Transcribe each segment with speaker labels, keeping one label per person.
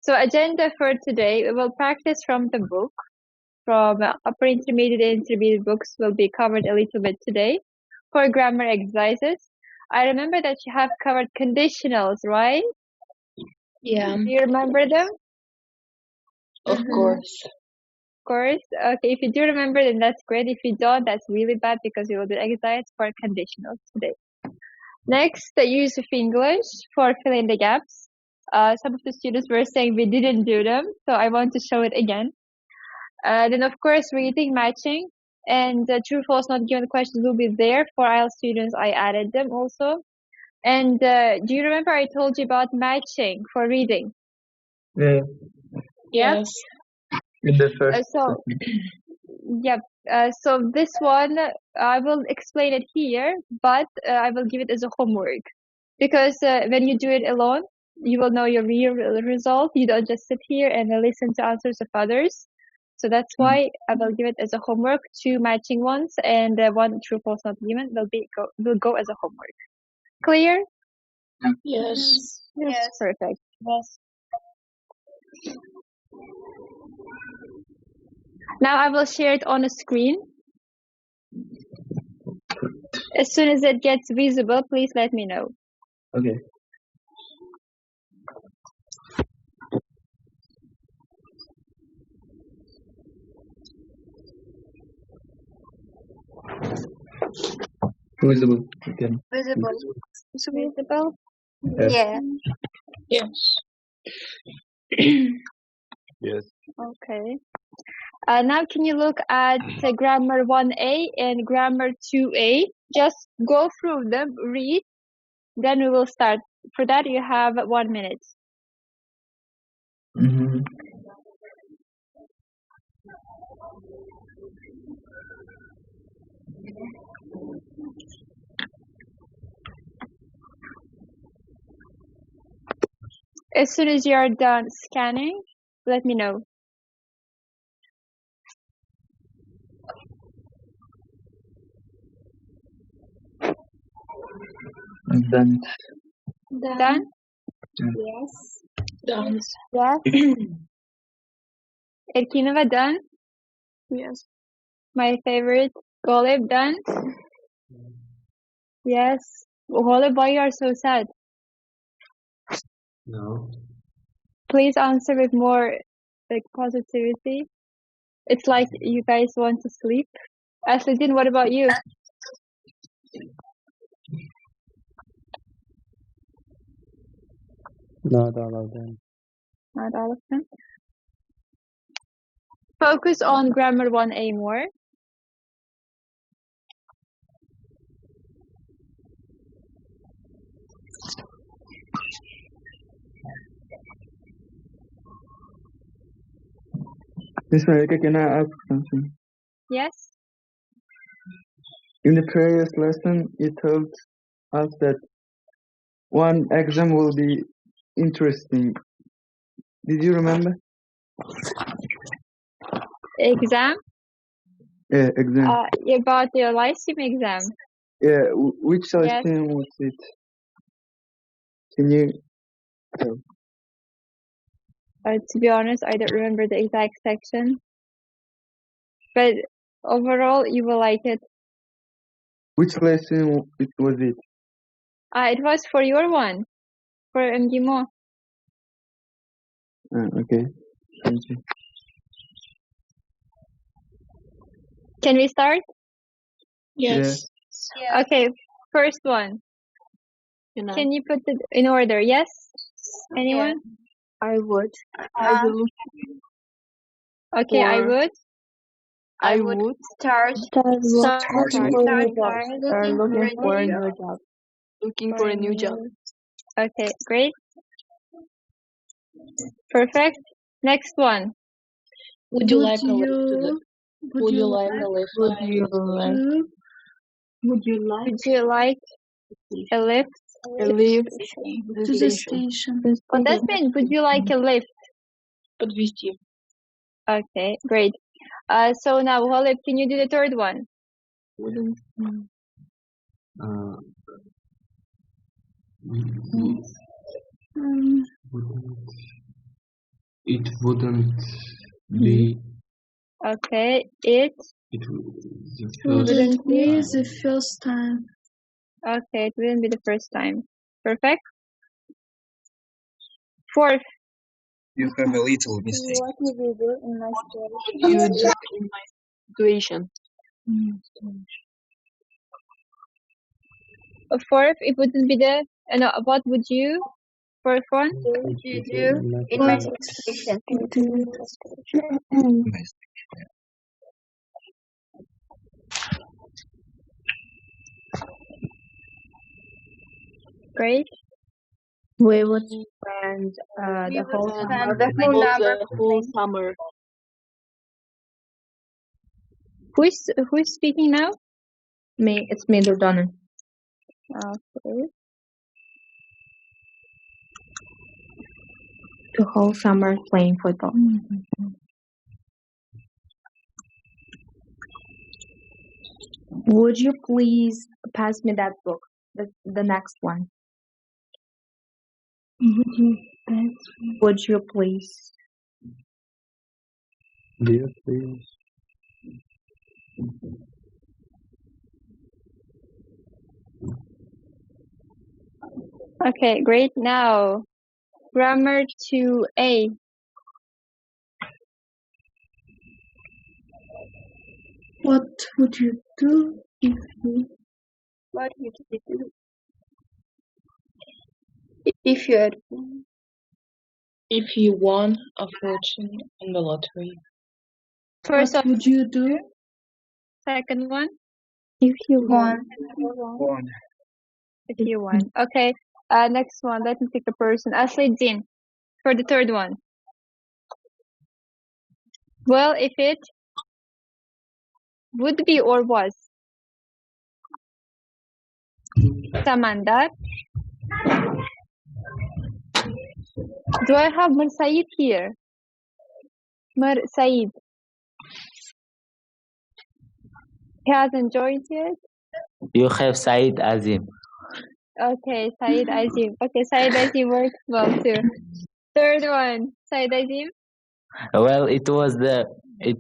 Speaker 1: So agenda for today, we will practice from the book. From upper intermediate and intermediate books will be covered a little bit today. For grammar exercises, I remember that you have covered conditionals, right?
Speaker 2: Yeah,
Speaker 1: Do you remember them?
Speaker 2: of course.
Speaker 1: Of course. Okay, if you do remember, then that's great. If you don't, that's really bad because you will do exercise for conditionals today. Next, the use of English for filling the gaps. Some of the students were saying we didn't do them, so I want to show it again. Then, of course, reading, matching, and true, false, not given questions will be there. For IELTS students, I added them also. And do you remember I told you about matching for reading?
Speaker 3: Yeah,
Speaker 1: Yep.
Speaker 2: Yes.
Speaker 3: in the first.
Speaker 1: Yep. So this one, I will explain it here, but I will give it as a homework. Because when you do it alone, you will know your real result. You don't just sit here and listen to answers of others. So that's why I will give it as a homework, 2 matching ones, and 1 true, false, not given will go as a homework. Clear?
Speaker 2: Yes.
Speaker 1: Yes. Perfect.
Speaker 2: Yes.
Speaker 1: Now I will share it on the screen. As soon as it gets visible, please let me know.
Speaker 3: Okay. Visible again.
Speaker 1: Visible. Visible?
Speaker 3: Yeah.
Speaker 1: Yeah.
Speaker 2: Yes.
Speaker 3: Yes.
Speaker 1: Okay. Now can you look at grammar 1A and grammar 2A? Just go through them, read, then we will start. For that you have 1 minute.
Speaker 3: Mm-hmm.
Speaker 1: As soon as you are done scanning, let me know.
Speaker 3: Done.
Speaker 1: Done?
Speaker 2: Yes. Done.
Speaker 1: Yes. Erkinova done?
Speaker 2: Yes.
Speaker 1: My favorite. Golib done? Yes. Golib, why you are so sad?
Speaker 3: No.
Speaker 1: Please answer with more positivity. It's like you guys want to sleep. Asluddin, what about you?
Speaker 3: Not all of them.
Speaker 1: Not all of them. Focus on grammar 1A more.
Speaker 3: Miss Marika, can I ask something?
Speaker 1: Yes?
Speaker 3: In the previous lesson, you told us that one exam will be interesting. Did you remember?
Speaker 1: Exam?
Speaker 3: Yeah, exam.
Speaker 1: About your Lyceum exam.
Speaker 3: Yeah, which lesson was it? Can you tell?
Speaker 1: To be honest, I don't remember the exact section. But overall, you will like it.
Speaker 3: Which lesson was it?
Speaker 1: It was for your one. For MGMO.
Speaker 3: Okay. Thank you.
Speaker 1: Can we start?
Speaker 2: Yes.
Speaker 1: Okay, first one. Can you put it in order? Yes? Anyone?
Speaker 2: I would.
Speaker 1: I
Speaker 2: will.
Speaker 1: Okay, I would.
Speaker 2: I would
Speaker 1: Start
Speaker 2: looking for a
Speaker 1: new
Speaker 2: new job. Looking for a new job.
Speaker 1: Okay, great. Perfect. Next one.
Speaker 2: Would you like a lift? Would you like a lift?
Speaker 1: Would you like a lift?
Speaker 2: A lift to the station.
Speaker 1: What does that mean? Would you like a lift?
Speaker 2: Подвезти.
Speaker 1: Okay, great. So now, Holib, can you do the third one?
Speaker 3: It wouldn't be.
Speaker 1: Okay, it
Speaker 2: Wouldn't be the first time.
Speaker 1: Okay, it wouldn't be the first time. Perfect. Fourth.
Speaker 4: You have a little mistake.
Speaker 2: What would you do in my
Speaker 5: You do in my situation.
Speaker 1: Fourth, it wouldn't be the. No, what would you? Fourth one.
Speaker 2: What would you do in my situation?
Speaker 1: Great.
Speaker 2: We would spend the whole summer.
Speaker 5: The whole summer.
Speaker 1: Who's speaking now?
Speaker 2: Me, it's me, Dordana.
Speaker 1: Okay.
Speaker 2: The whole summer playing football. Would you please pass me that book? The next one. Would you please?
Speaker 3: Dear, please.
Speaker 1: Okay, great. Now, grammar 2A.
Speaker 2: What would you do if you?
Speaker 1: What would you do if you had?
Speaker 5: If you won a fortune in the lottery.
Speaker 1: First
Speaker 2: What
Speaker 1: one,
Speaker 2: would you do
Speaker 1: second one.
Speaker 2: if you won?
Speaker 4: One.
Speaker 1: If you won. Okay. Next one. Let me pick a person. Asleddin. For the third one. Well, if it would be or was. Samandar. Do I have Mir Said here? Mir Said. He hasn't joined yet.
Speaker 6: You have Said Azim.
Speaker 1: Okay, Said Azim. Okay, Said Azim works well too. Third one, Said Azim.
Speaker 6: Well, it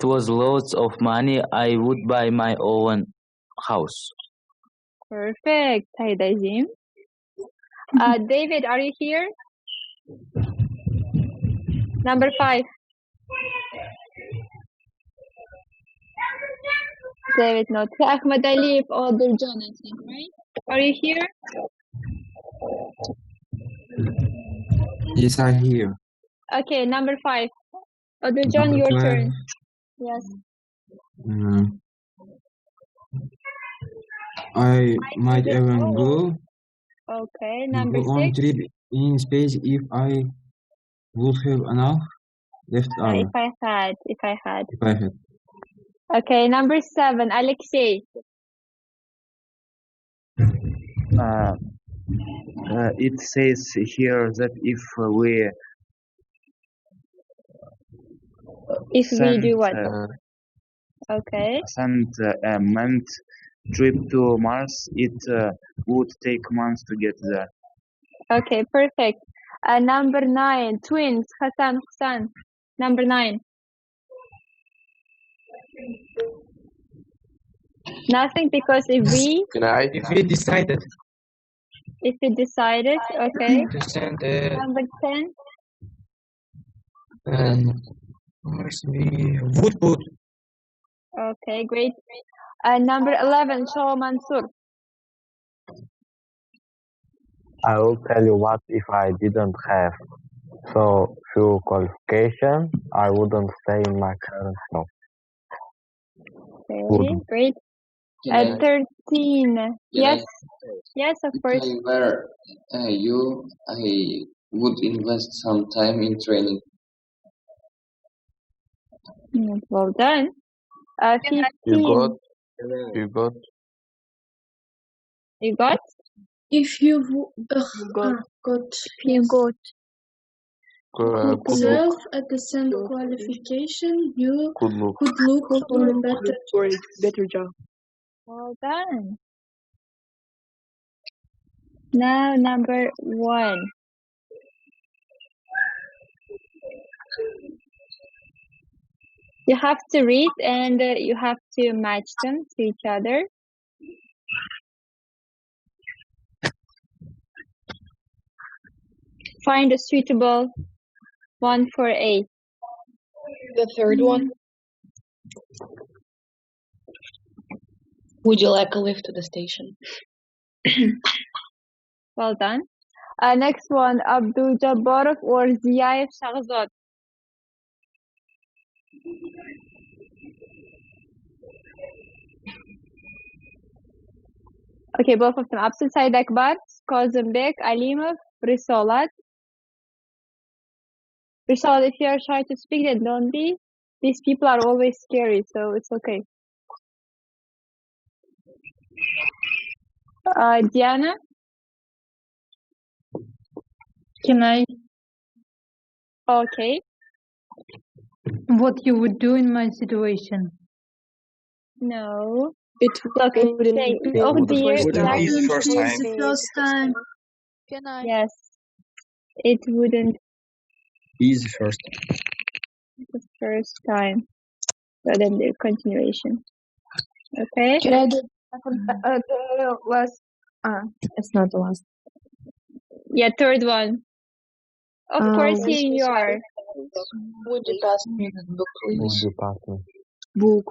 Speaker 6: was loads of money. I would buy my own house.
Speaker 1: Perfect, Said Azim. David, are you here? Number 5. David, not Ahmed Ali or Durjan, I think, right? Are you here?
Speaker 3: Yes, I'm here.
Speaker 1: Okay, number 5. Durjan, your
Speaker 3: Number
Speaker 1: turn. Yes.
Speaker 3: I might even go
Speaker 1: Okay, number
Speaker 3: on
Speaker 1: 6.
Speaker 3: trip in space if I would have enough left over.
Speaker 1: If I had.
Speaker 3: If I had.
Speaker 1: Okay, number 7, Alexei.
Speaker 4: It says here that if we
Speaker 1: do what? Okay.
Speaker 4: send a manned trip to Mars, it would take months to get there.
Speaker 1: Okay, perfect. Number 9, twins, Hassan. Number 9. Nothing, because if we
Speaker 3: decided
Speaker 1: okay.
Speaker 3: to send
Speaker 1: Number 10.
Speaker 3: would put
Speaker 1: Okay, great. Number 11, Shaw Mansur.
Speaker 7: I will tell you what if I didn't have so few qualifications, I wouldn't stay in my current job.
Speaker 1: Okay, great. 13. Yes, of course.
Speaker 8: If I were you, I would invest some time in training.
Speaker 1: Well done. 15.
Speaker 7: You got
Speaker 1: You got?
Speaker 2: If you serve at the same qualification, you
Speaker 7: could look.
Speaker 2: could look for a
Speaker 5: better job.
Speaker 1: Well done. Now number 1. You have to read and you have to match them to each other. Find a suitable one for A.
Speaker 5: The third one. Would you like a lift to the station?
Speaker 1: Well done. Next one, Abdul Jabbarov or Ziyaev Shahzad. Okay, both of them. Abdul Said Akbar, Kozembek, Alimov, Risolat. Risolat, if you are shy to speak, then don't be. These people are always scary, so it's okay. Diana?
Speaker 9: Can I?
Speaker 1: Okay.
Speaker 9: What you would do in my situation?
Speaker 1: No.
Speaker 5: It
Speaker 1: Look,
Speaker 5: wouldn't
Speaker 1: say,
Speaker 5: be
Speaker 1: oh
Speaker 5: the
Speaker 1: dear,
Speaker 5: first
Speaker 1: like,
Speaker 10: Wouldn't be the first time.
Speaker 2: The first time.
Speaker 5: Can I?
Speaker 1: yes, it wouldn't
Speaker 10: Easy first.
Speaker 1: be the first time. So then the continuation. Okay.
Speaker 2: Can I do the last? It's not the last.
Speaker 1: Yeah, third one. Of course,
Speaker 2: Um,
Speaker 1: here you are.
Speaker 5: Would you pass me the book,
Speaker 7: Would
Speaker 5: please?
Speaker 7: you pass me?
Speaker 2: Book.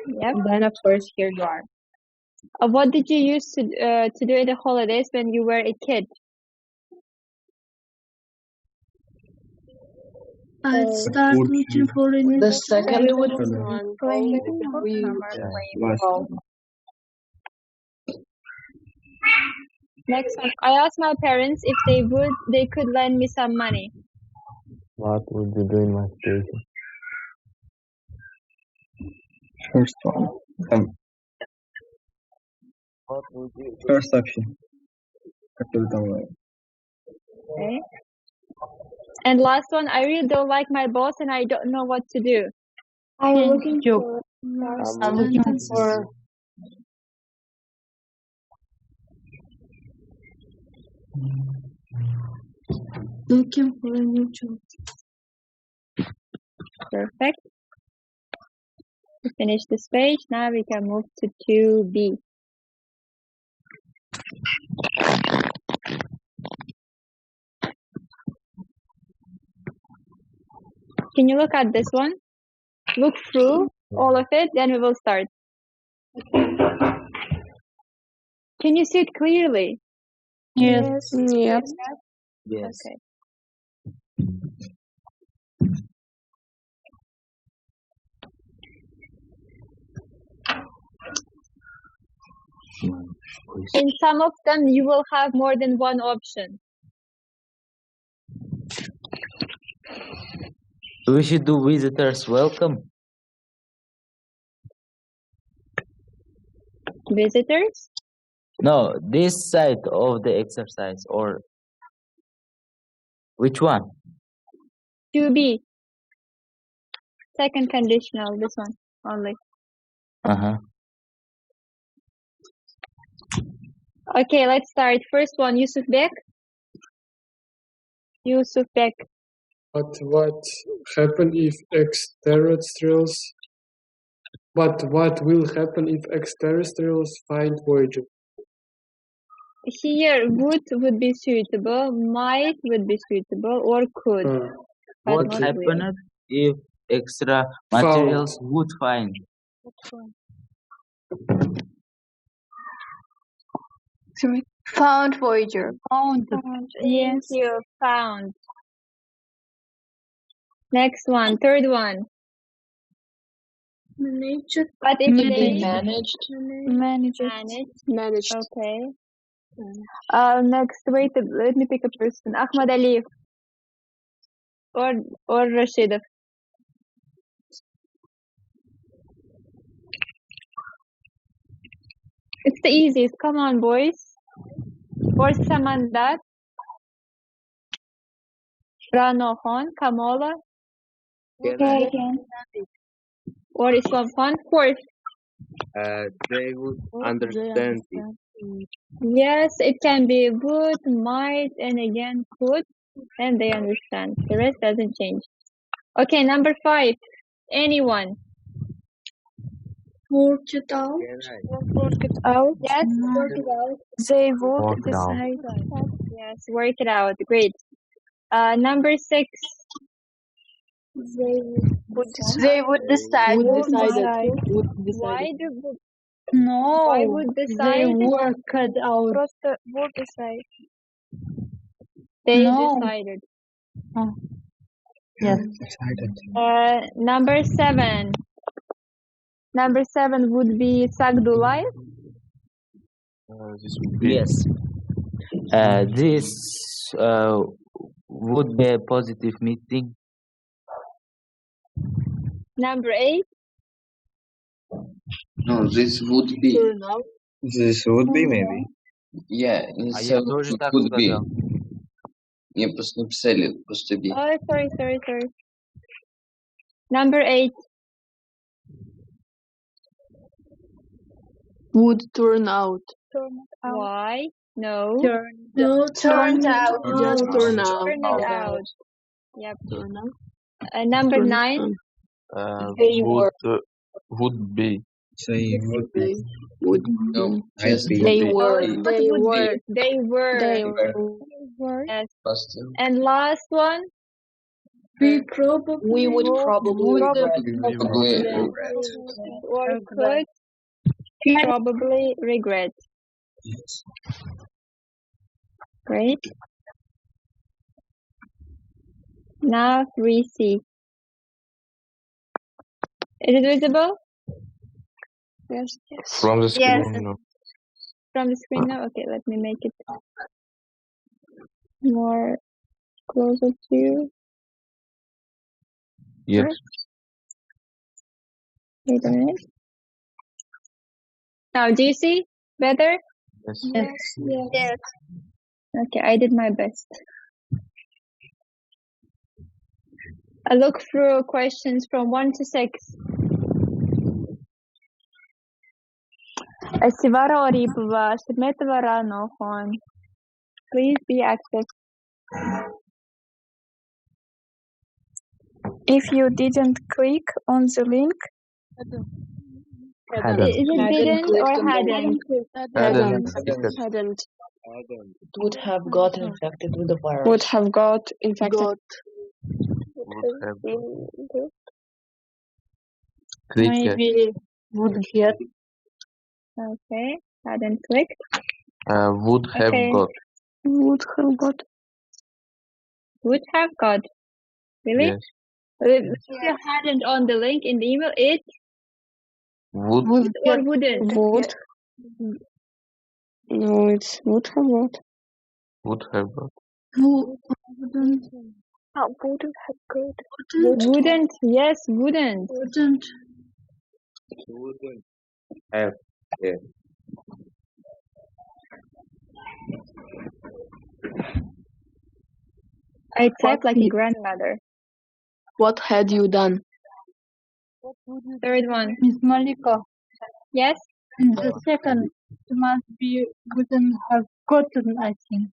Speaker 1: Yep.
Speaker 2: Then of course here you are.
Speaker 1: What did you use to do in the holidays when you were a kid?
Speaker 2: I start looking for a new
Speaker 5: The second one.
Speaker 2: playing.
Speaker 1: Next one. I asked my parents if they could lend me some money.
Speaker 7: What would you do in my situation?
Speaker 3: First one. First option. Который там,
Speaker 1: Okay. And last one. I really don't like my boss and I don't know what to do.
Speaker 2: I'm looking
Speaker 9: Joke.
Speaker 2: for.
Speaker 9: I'm looking for.
Speaker 2: Looking for a new job.
Speaker 1: Perfect. We finished this page. Now we can move to 2B. Can you look at this one? Look through all of it, then we will start. Can you see it clearly?
Speaker 9: Yes.
Speaker 2: Yep.
Speaker 6: Yes.
Speaker 1: Okay. In some of them, you will have more than one option.
Speaker 6: We should do visitors welcome.
Speaker 1: Visitors?
Speaker 6: No, this side of the exercise or which one?
Speaker 1: 2B. Second conditional, this one only.
Speaker 6: Uh-huh.
Speaker 1: Okay, let's start. First one, Yusuf Bek. Yusuf Bek.
Speaker 11: But what happen if extraterrestrials? But what will happen if extraterrestrials find Voyager?
Speaker 1: Here, would be suitable, might would be suitable, or could. but
Speaker 6: What
Speaker 1: not will.
Speaker 6: happened if extra materials would find?
Speaker 2: Sorry. Found Voyager.
Speaker 1: Found. Yes, you found. Next one, third one.
Speaker 2: Managed.
Speaker 1: But if they
Speaker 2: Managed.
Speaker 1: okay. Next, wait, let me pick a person. Ahmad Aliyev or Rashidov. It's the easiest. Come on, boys. Or Samandat, Ranohon, Kamola, or Islam Khan. Fourth.
Speaker 10: They would understand it.
Speaker 1: Yes, it can be would, might, and again could, and they understand. The rest doesn't change. Okay, number 5. Anyone?
Speaker 2: Work it out.
Speaker 1: Work it out. Yes.
Speaker 2: Work it out. They would
Speaker 7: Work it out.
Speaker 2: decide.
Speaker 1: Yes. Work it out. Great. Number 6.
Speaker 2: They would decide.
Speaker 5: Would decide.
Speaker 1: Why do
Speaker 9: No,
Speaker 1: why would
Speaker 9: they
Speaker 1: decide?
Speaker 9: work it out.
Speaker 2: Просто would decide.
Speaker 1: They
Speaker 9: No.
Speaker 1: decided.
Speaker 9: Yes.
Speaker 1: Number 7. Number 7 would be Sagdulay.
Speaker 10: This would be
Speaker 6: Yes. This would be a positive meeting.
Speaker 1: Number 8.
Speaker 8: No, this would be.
Speaker 10: This would be maybe.
Speaker 8: Yeah, in
Speaker 6: А я
Speaker 8: 7
Speaker 6: тоже
Speaker 8: it
Speaker 6: так
Speaker 8: would be.
Speaker 6: сказал.
Speaker 8: Мне просто написали просто be.
Speaker 1: Oh, sorry. Number 8.
Speaker 5: Would turn out.
Speaker 1: Why? No.
Speaker 2: Turned out.
Speaker 5: Just turn out.
Speaker 1: Turn it out. Yep.
Speaker 5: Turn out.
Speaker 1: Number 9.
Speaker 5: They
Speaker 10: Would be. Say would be.
Speaker 5: Would.
Speaker 8: No, just
Speaker 5: They
Speaker 8: would be.
Speaker 5: were.
Speaker 1: They were. They were.
Speaker 5: They
Speaker 2: Were.
Speaker 1: Yes.
Speaker 8: Past tense.
Speaker 1: And last one.
Speaker 2: We probably.
Speaker 5: We would probably regret.
Speaker 8: Probably regret.
Speaker 1: Or could probably regret. Great. Now 3C. Is it visible?
Speaker 2: Yes.
Speaker 10: From the screen.
Speaker 1: Yes.
Speaker 10: No.
Speaker 1: From the screen now? Okay, let me make it more closer to you.
Speaker 10: Yes.
Speaker 1: Wait a minute. Now, do you see better?
Speaker 10: Yes.
Speaker 1: Yes. Okay, I did my best. I look through questions from 1 to 6. Sivara Oripova, Shmetova Ranohon. Please be active.
Speaker 2: If you didn't click on the link,
Speaker 7: Hadn't.
Speaker 1: Is it didn't or hadn't?
Speaker 5: Hadn't. Would have got infected with the virus.
Speaker 2: would have got infected.
Speaker 10: Would have. Click.
Speaker 9: Maybe would get.
Speaker 1: Okay, hadn't clicked.
Speaker 10: Would have
Speaker 1: Okay.
Speaker 10: got.
Speaker 2: Would have got.
Speaker 1: Would have got. Really?
Speaker 10: Yes.
Speaker 1: If you hadn't on the link in the email, it
Speaker 10: Would.
Speaker 1: or wouldn't?
Speaker 2: Would. No, it's would have got.
Speaker 10: Would have got.
Speaker 2: Wouldn't have got.
Speaker 1: Wouldn't. Yes, wouldn't.
Speaker 10: Wouldn't have. Yeah.
Speaker 1: I type like a grandmother.
Speaker 5: What had you done?
Speaker 1: Third one.
Speaker 9: Miss Malika,
Speaker 1: Yes?
Speaker 9: in the second, it must be wouldn't have gotten, I think.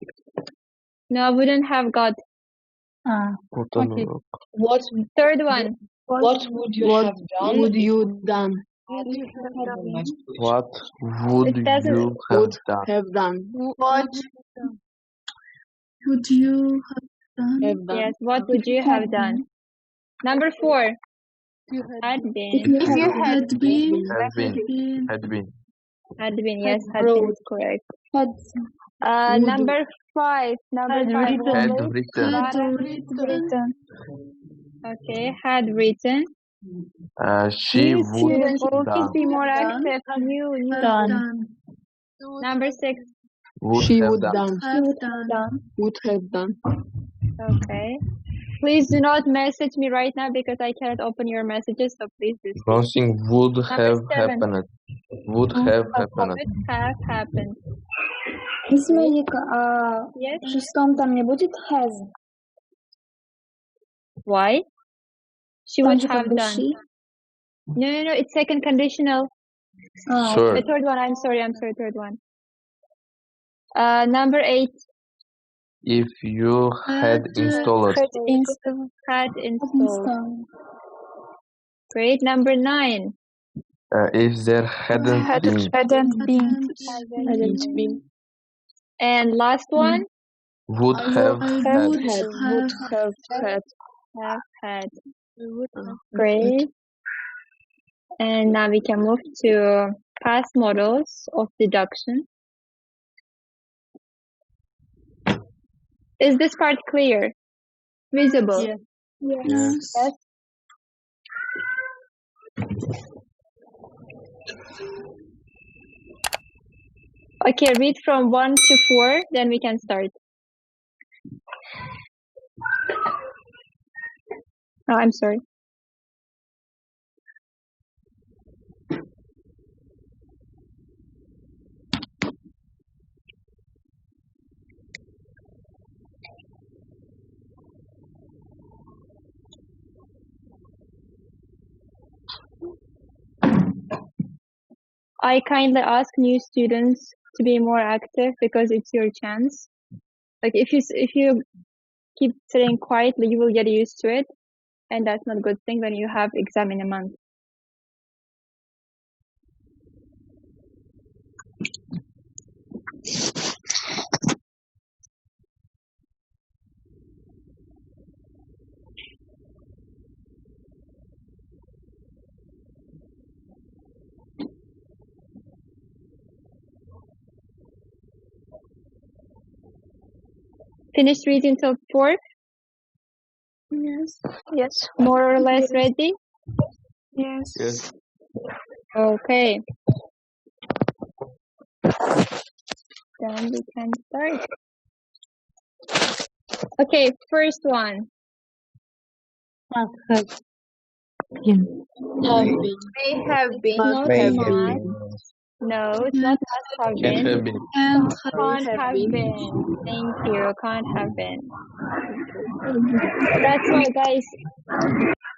Speaker 1: No, wouldn't have got.
Speaker 10: Would on
Speaker 9: Okay.
Speaker 10: work.
Speaker 5: What
Speaker 1: Third one.
Speaker 5: What would you have done?
Speaker 2: Would you done?
Speaker 10: What would
Speaker 1: It doesn't-
Speaker 10: you have
Speaker 5: Would
Speaker 10: done?
Speaker 5: have done.
Speaker 2: What would you
Speaker 5: Have done.
Speaker 1: Yes, what would you have done? Number 4. Had been.
Speaker 2: if you had been
Speaker 10: Had been. Had been.
Speaker 1: Had been, yes, had been is correct. Number 5. Number
Speaker 9: Had
Speaker 1: 5.
Speaker 9: written.
Speaker 10: Had
Speaker 1: Only.
Speaker 10: written.
Speaker 2: written
Speaker 1: Okay, had written.
Speaker 10: She would
Speaker 1: Please
Speaker 10: done.
Speaker 1: be more active. New.
Speaker 9: Done.
Speaker 1: Number 6.
Speaker 10: Would
Speaker 5: She
Speaker 10: have
Speaker 5: would
Speaker 10: done.
Speaker 5: done. Would have done.
Speaker 1: Okay. Please do not message me right now because I cannot open your messages, so please do so.
Speaker 10: Something would have
Speaker 1: 7.
Speaker 10: happened. Would have happened.
Speaker 1: Would have happened.
Speaker 2: Малика, а
Speaker 1: Yes?
Speaker 2: в шестом там не будет has?
Speaker 1: Why? She
Speaker 2: Там
Speaker 1: would
Speaker 2: же как
Speaker 1: have
Speaker 2: бы
Speaker 1: done.
Speaker 2: she.
Speaker 1: No, it's second conditional.
Speaker 10: Sure.
Speaker 1: The third one, I'm sorry, third one. Number 8.
Speaker 10: If you had installed.
Speaker 2: Had installed.
Speaker 1: Had installed. Great. Number 9.
Speaker 10: If there hadn't been.
Speaker 5: Hadn't been.
Speaker 1: And last one.
Speaker 10: Would have had.
Speaker 5: Would have had.
Speaker 1: Have had. Great. And now we can move to past models of deduction. Is this part clear? Visible?
Speaker 9: Yes.
Speaker 1: Yes. Okay, read from 1 to 4, then we can start. Oh, I'm sorry. I kindly ask new students to be more active because it's your chance. Like if you keep sitting quietly, you will get used to it, and that's not a good thing when you have exam in a month. Finished reading till 4?
Speaker 5: Yes.
Speaker 1: Yes. More or less ready?
Speaker 5: Yes.
Speaker 10: Yes.
Speaker 1: Okay. Then we can start. Okay, first one.
Speaker 9: Must have been.
Speaker 1: May have been.
Speaker 5: Must
Speaker 1: No,
Speaker 5: have
Speaker 1: it's not.
Speaker 5: been.
Speaker 1: No, it's not must have
Speaker 10: Can't
Speaker 1: been.
Speaker 10: have been.
Speaker 1: Can't have been. Thank you. Can't have been. That's why, guys,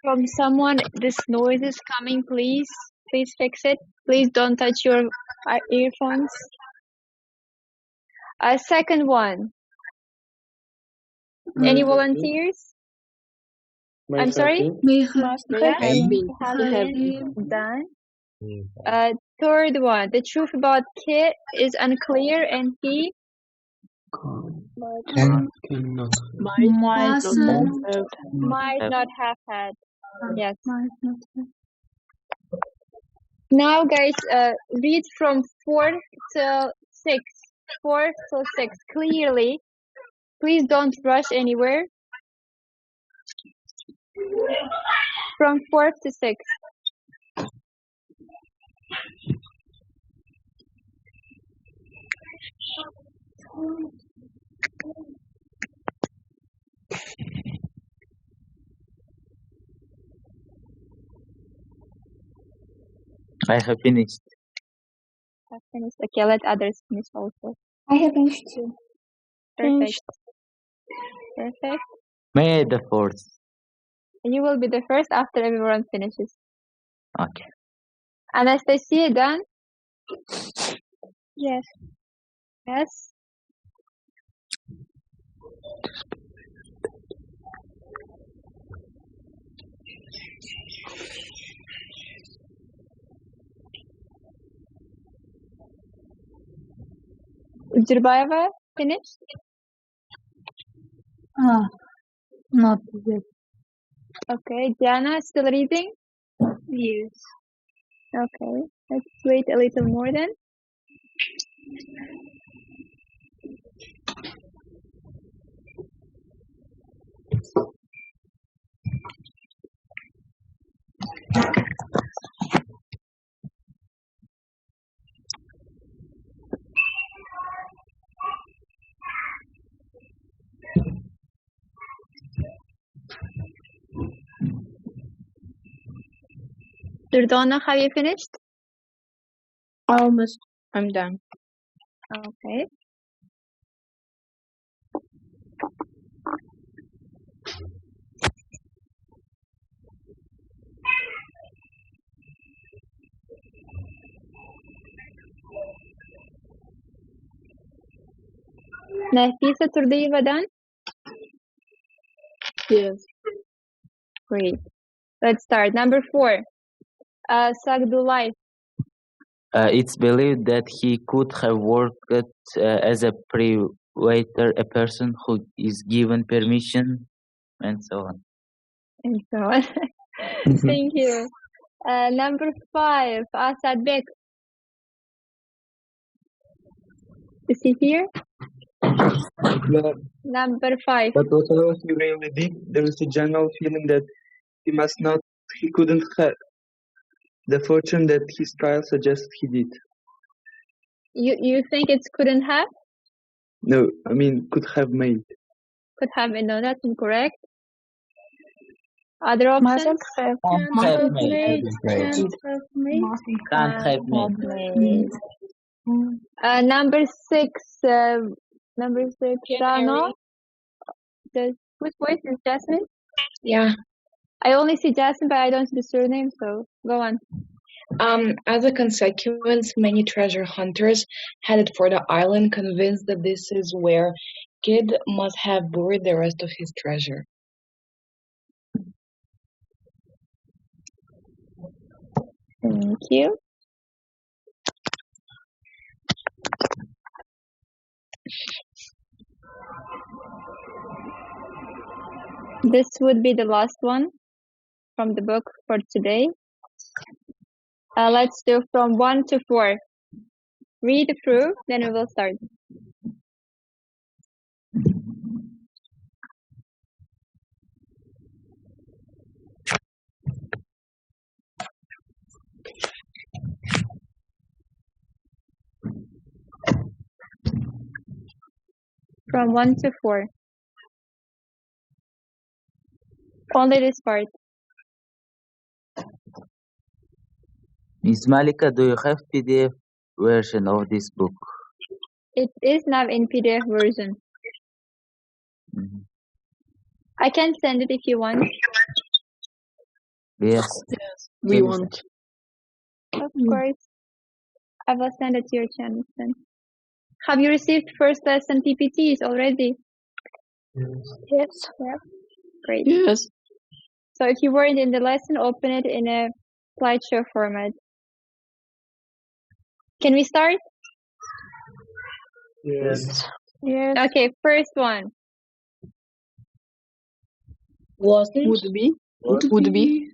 Speaker 1: from someone, this noise is coming. Please fix it. Please don't touch your earphones. Second one. Any volunteers? I'm sorry?
Speaker 5: Must have been.
Speaker 1: Done. Third one. The truth about Kit is unclear and he
Speaker 5: Might
Speaker 1: not have had. Yes. Now, guys, read from 4 till 6. 4 till 6 clearly. Please don't rush anywhere. From 4 to 6.
Speaker 6: I have finished.
Speaker 1: I've finished. Okay, let others finish also.
Speaker 2: I have finished too.
Speaker 1: Perfect. Perfect.
Speaker 6: May the 4th.
Speaker 1: You will be the first after everyone finishes.
Speaker 6: Okay.
Speaker 1: Anastasia, done?
Speaker 2: Yes.
Speaker 1: Yes. Jurbaeva, finished?
Speaker 9: Not yet.
Speaker 1: Okay. Diana, still reading?
Speaker 2: Yes.
Speaker 1: Okay. Let's wait a little more then. Durdona, have you finished?
Speaker 5: Almost. I'm done.
Speaker 1: Okay. Nafisa Turdiyeva, done?
Speaker 5: Yes.
Speaker 1: Great. Let's start. Number 4. Sagdullah.
Speaker 6: It's believed that he could have worked as a pre-waiter, a person who is given permission, and so on.
Speaker 1: And so on. Thank you. Number 5. Asadbek. Is he here? Number 5.
Speaker 3: But whatever he really did, there is a general feeling that he couldn't have the fortune that his trial suggests he did.
Speaker 1: You think it's couldn't have?
Speaker 3: No, I mean could have made.
Speaker 1: Could have been. No, that's incorrect. Other options?
Speaker 6: Can't have made. Can't have made.
Speaker 1: Number 6. Number 6. Rana. Whose voice is Jasmine?
Speaker 5: Yeah.
Speaker 1: I only see Jasmine, but I don't see the surname, so go on.
Speaker 5: As a consequence, many treasure hunters headed for the island, convinced that this is where Kid must have buried the rest of his treasure.
Speaker 1: Thank you. This would be the last one from the book for today. Let's do from 1 to 4. Read through, then we will start. From 1 to 4. Only this part.
Speaker 6: Miss Malika, do you have PDF version of this book?
Speaker 1: It is now in PDF version. I can send it if you want.
Speaker 6: Yes.
Speaker 5: We want.
Speaker 1: Of course. I will send it to your channel then. Have you received first lesson PPTs already?
Speaker 5: Yes.
Speaker 1: Yeah. Great.
Speaker 5: Yes.
Speaker 1: So if you weren't in the lesson, open it in a slideshow format. Can we start?
Speaker 11: Yes.
Speaker 1: Yes. Okay, first one.
Speaker 5: Wasn't.
Speaker 2: Would be.
Speaker 5: Would be.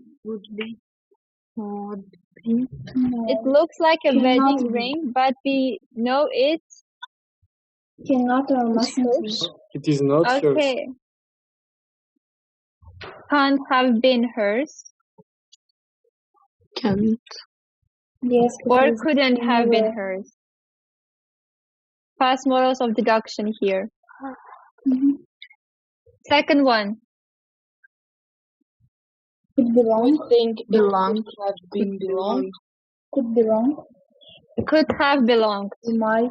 Speaker 1: It looks like a wedding ring, but we know it
Speaker 2: Cannot or mustn't be.
Speaker 11: It is not hers.
Speaker 1: okay. Can't have been hers,
Speaker 5: Can't.
Speaker 2: Yes.
Speaker 1: or
Speaker 2: because
Speaker 1: couldn't have been
Speaker 2: never-
Speaker 1: hers. Past models of deduction here. Second one.
Speaker 2: Could belong.
Speaker 5: Think
Speaker 2: Belong.
Speaker 5: it have been belonged.
Speaker 2: Could belong.
Speaker 1: Could have belonged.
Speaker 2: Might.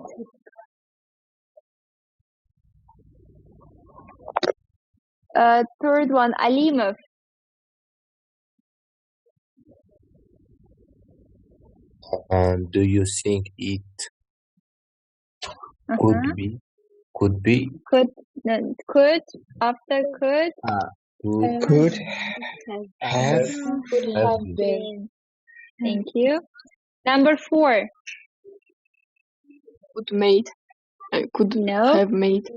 Speaker 1: Third one. Alimov.
Speaker 12: And do you think it could be? Could be?
Speaker 1: Could. No, could. After could.
Speaker 12: Could have
Speaker 5: Could have been.
Speaker 1: Thank you. Number 4.
Speaker 5: Could made. Could
Speaker 1: No.
Speaker 5: have made.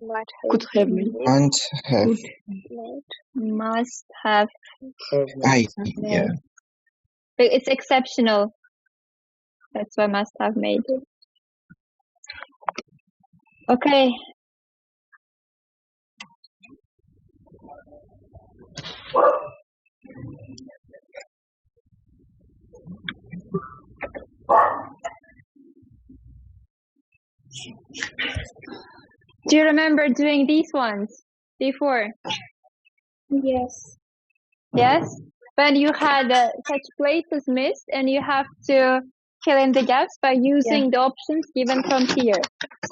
Speaker 5: Could have made.
Speaker 12: and have.
Speaker 1: Must have.
Speaker 12: Yeah.
Speaker 1: It's exceptional. That's why must have made. Okay. Do you remember doing these ones before?
Speaker 2: Yes.
Speaker 1: Yes? When you had such places missed and you have to fill in the gaps by using the options given from here.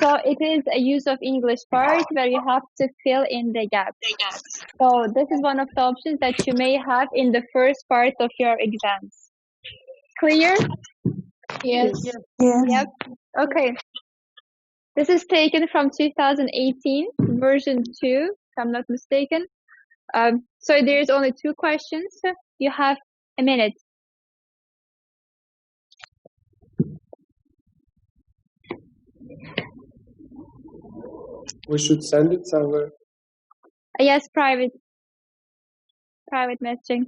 Speaker 1: So it is a use of English part where you have to fill in the gaps. So this is one of the options that you may have in the first part of your exams. Clear?
Speaker 5: Yes.
Speaker 1: Yep. Okay. This is taken from 2018, version 2, if I'm not mistaken. So there's only 2 questions. You have A minute.
Speaker 11: We should send it somewhere.
Speaker 1: Yes, private messaging.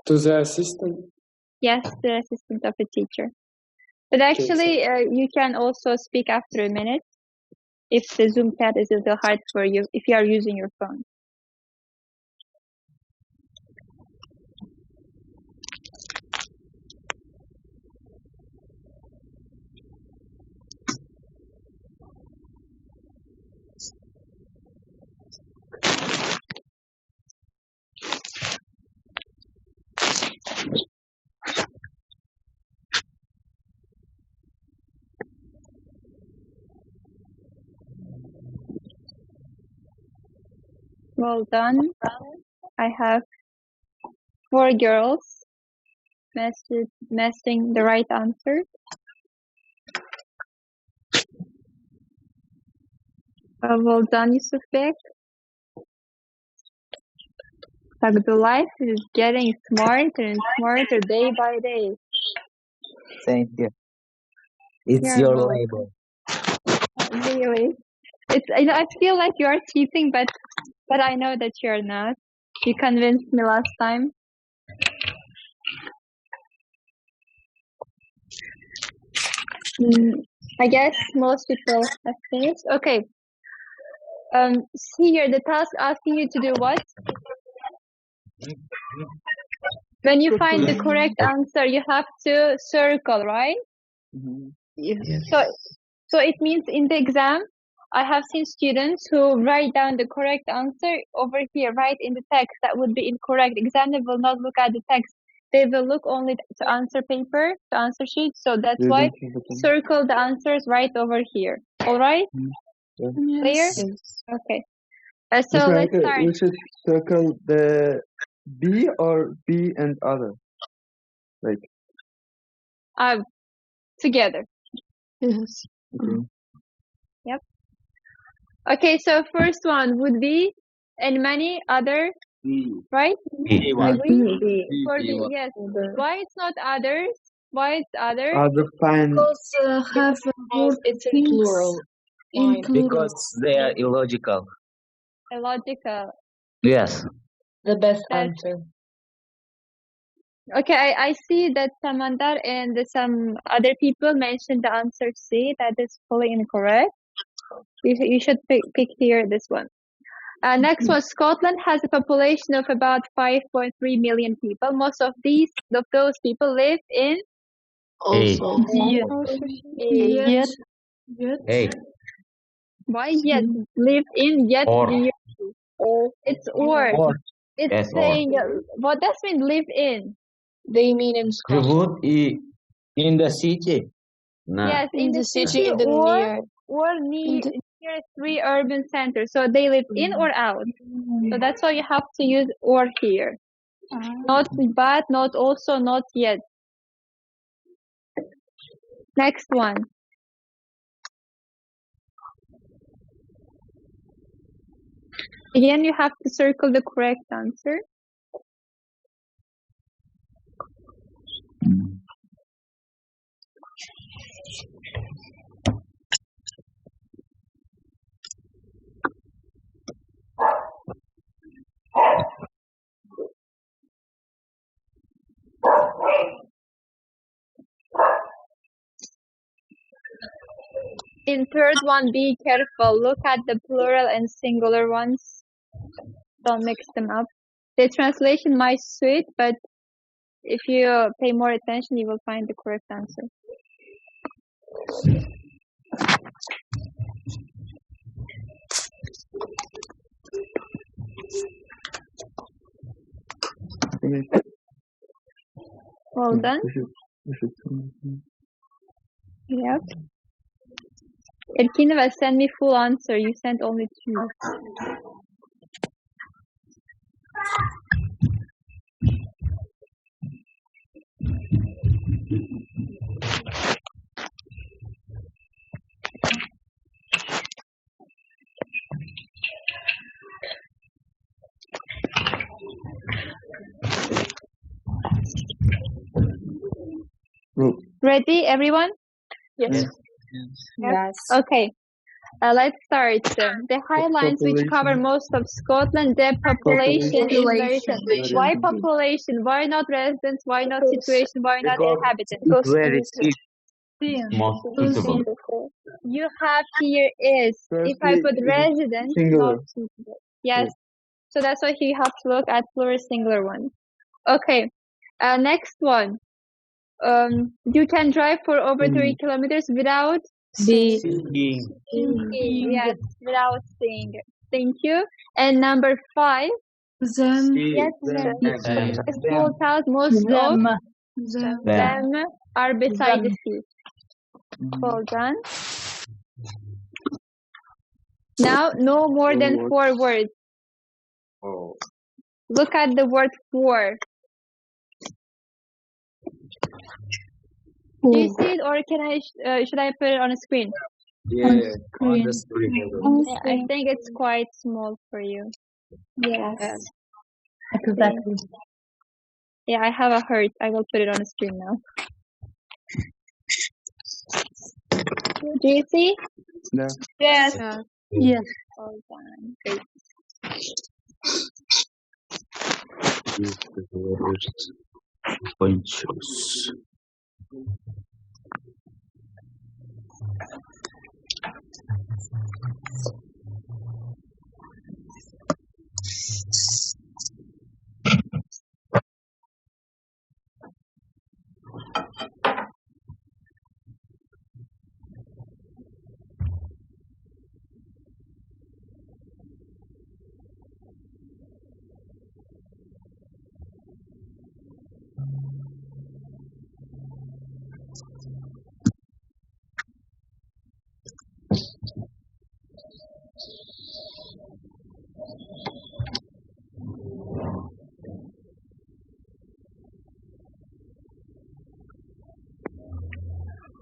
Speaker 11: To the assistant.
Speaker 1: Yes, the assistant of a teacher. But actually, you can also speak after a minute if the Zoom chat is a little hard for you, if you are using your phone. Well done. I have 4 girls messing the right answer. Well done, Yusuf Bek. Like the life is getting smarter and smarter day by day.
Speaker 6: Thank you. It's
Speaker 1: You're
Speaker 6: your
Speaker 1: welcome.
Speaker 6: label.
Speaker 1: Really. I feel like you are cheating, but I know that you are not. You convinced me last time. I guess most people have finished. Okay. See here, the task asking you to do what? When you find the correct answer, you have to circle, right?
Speaker 12: Yes.
Speaker 1: So it means in the exam, I have seen students who write down the correct answer over here, right in the text. That would be incorrect. Examiner will not look at the text. They will look only to answer paper, to answer sheet. So that's why circle the answers right over here. All right? Clear? Okay. So let's start.
Speaker 3: We should circle the B or B and other. Like.
Speaker 1: Together.
Speaker 2: Yes.
Speaker 3: Okay.
Speaker 1: Yep. Okay, so first one would be and many other, right?
Speaker 6: B1.
Speaker 1: For B, yes. Why it's not others? Why it's others?
Speaker 3: Other fine.
Speaker 2: Because have
Speaker 5: It's in plural.
Speaker 2: in plural.
Speaker 6: Because they are illogical.
Speaker 1: Illogical.
Speaker 6: Yes.
Speaker 5: The best answer.
Speaker 1: Okay, I see that Samandar and some other people mentioned the answer C. That is fully incorrect. You should pick here this one. Next one, Scotland has a population of about 5.3 million people. Most of those people live in
Speaker 2: Also.
Speaker 1: Yet.
Speaker 6: Hey.
Speaker 1: Why yet? Live in yet.
Speaker 6: Or.
Speaker 1: It's or. It's
Speaker 6: Yes,
Speaker 1: saying what does mean live in?
Speaker 5: They mean in
Speaker 6: You
Speaker 5: Scotland.
Speaker 6: would in the city. No.
Speaker 1: Yes, in the city or near 3 urban centers. So they live in or out. So that's why you have to use or here. Not but, not also, not yet. Next one. Again, you have to circle the correct answer. In third one, be careful. Look at the plural and singular ones. Don't mix them up. The translation might suit, but if you pay more attention, you will find the correct answer. Well done. Yep. Erkinova, send me full answer. You sent only 2. Ready, everyone?
Speaker 2: Yes. Yes.
Speaker 1: Okay. Let's start. The highlights which cover most of Scotland, the population is very simple. Why population? Why not residents? Why not situation? Why not inhabitants?
Speaker 6: It's very cheap.
Speaker 12: Most suitable.
Speaker 1: You have here is. If I put resident, not suitable. Yes. So that's why you have to look at plural singular one. Okay. Next one. You can drive for over 3 kilometers without
Speaker 6: Singing.
Speaker 1: Yes, without seeing it. Thank you. And number 5.
Speaker 9: Them.
Speaker 1: Yes,
Speaker 6: Them.
Speaker 1: small towns, most of them are beside the sea. Well done. Now, no more than 4 words. Look at the word for. Do you see it, or can I? Should I put it on a screen?
Speaker 12: Yeah, on the screen.
Speaker 1: Yeah, I think it's quite small for you.
Speaker 2: Yes.
Speaker 1: Exactly. Yeah, I have a heart. I will put it on the screen now. Do you see?
Speaker 3: No.
Speaker 1: Yes.
Speaker 9: Yes.
Speaker 1: Hold on. Great.
Speaker 12: Bunches.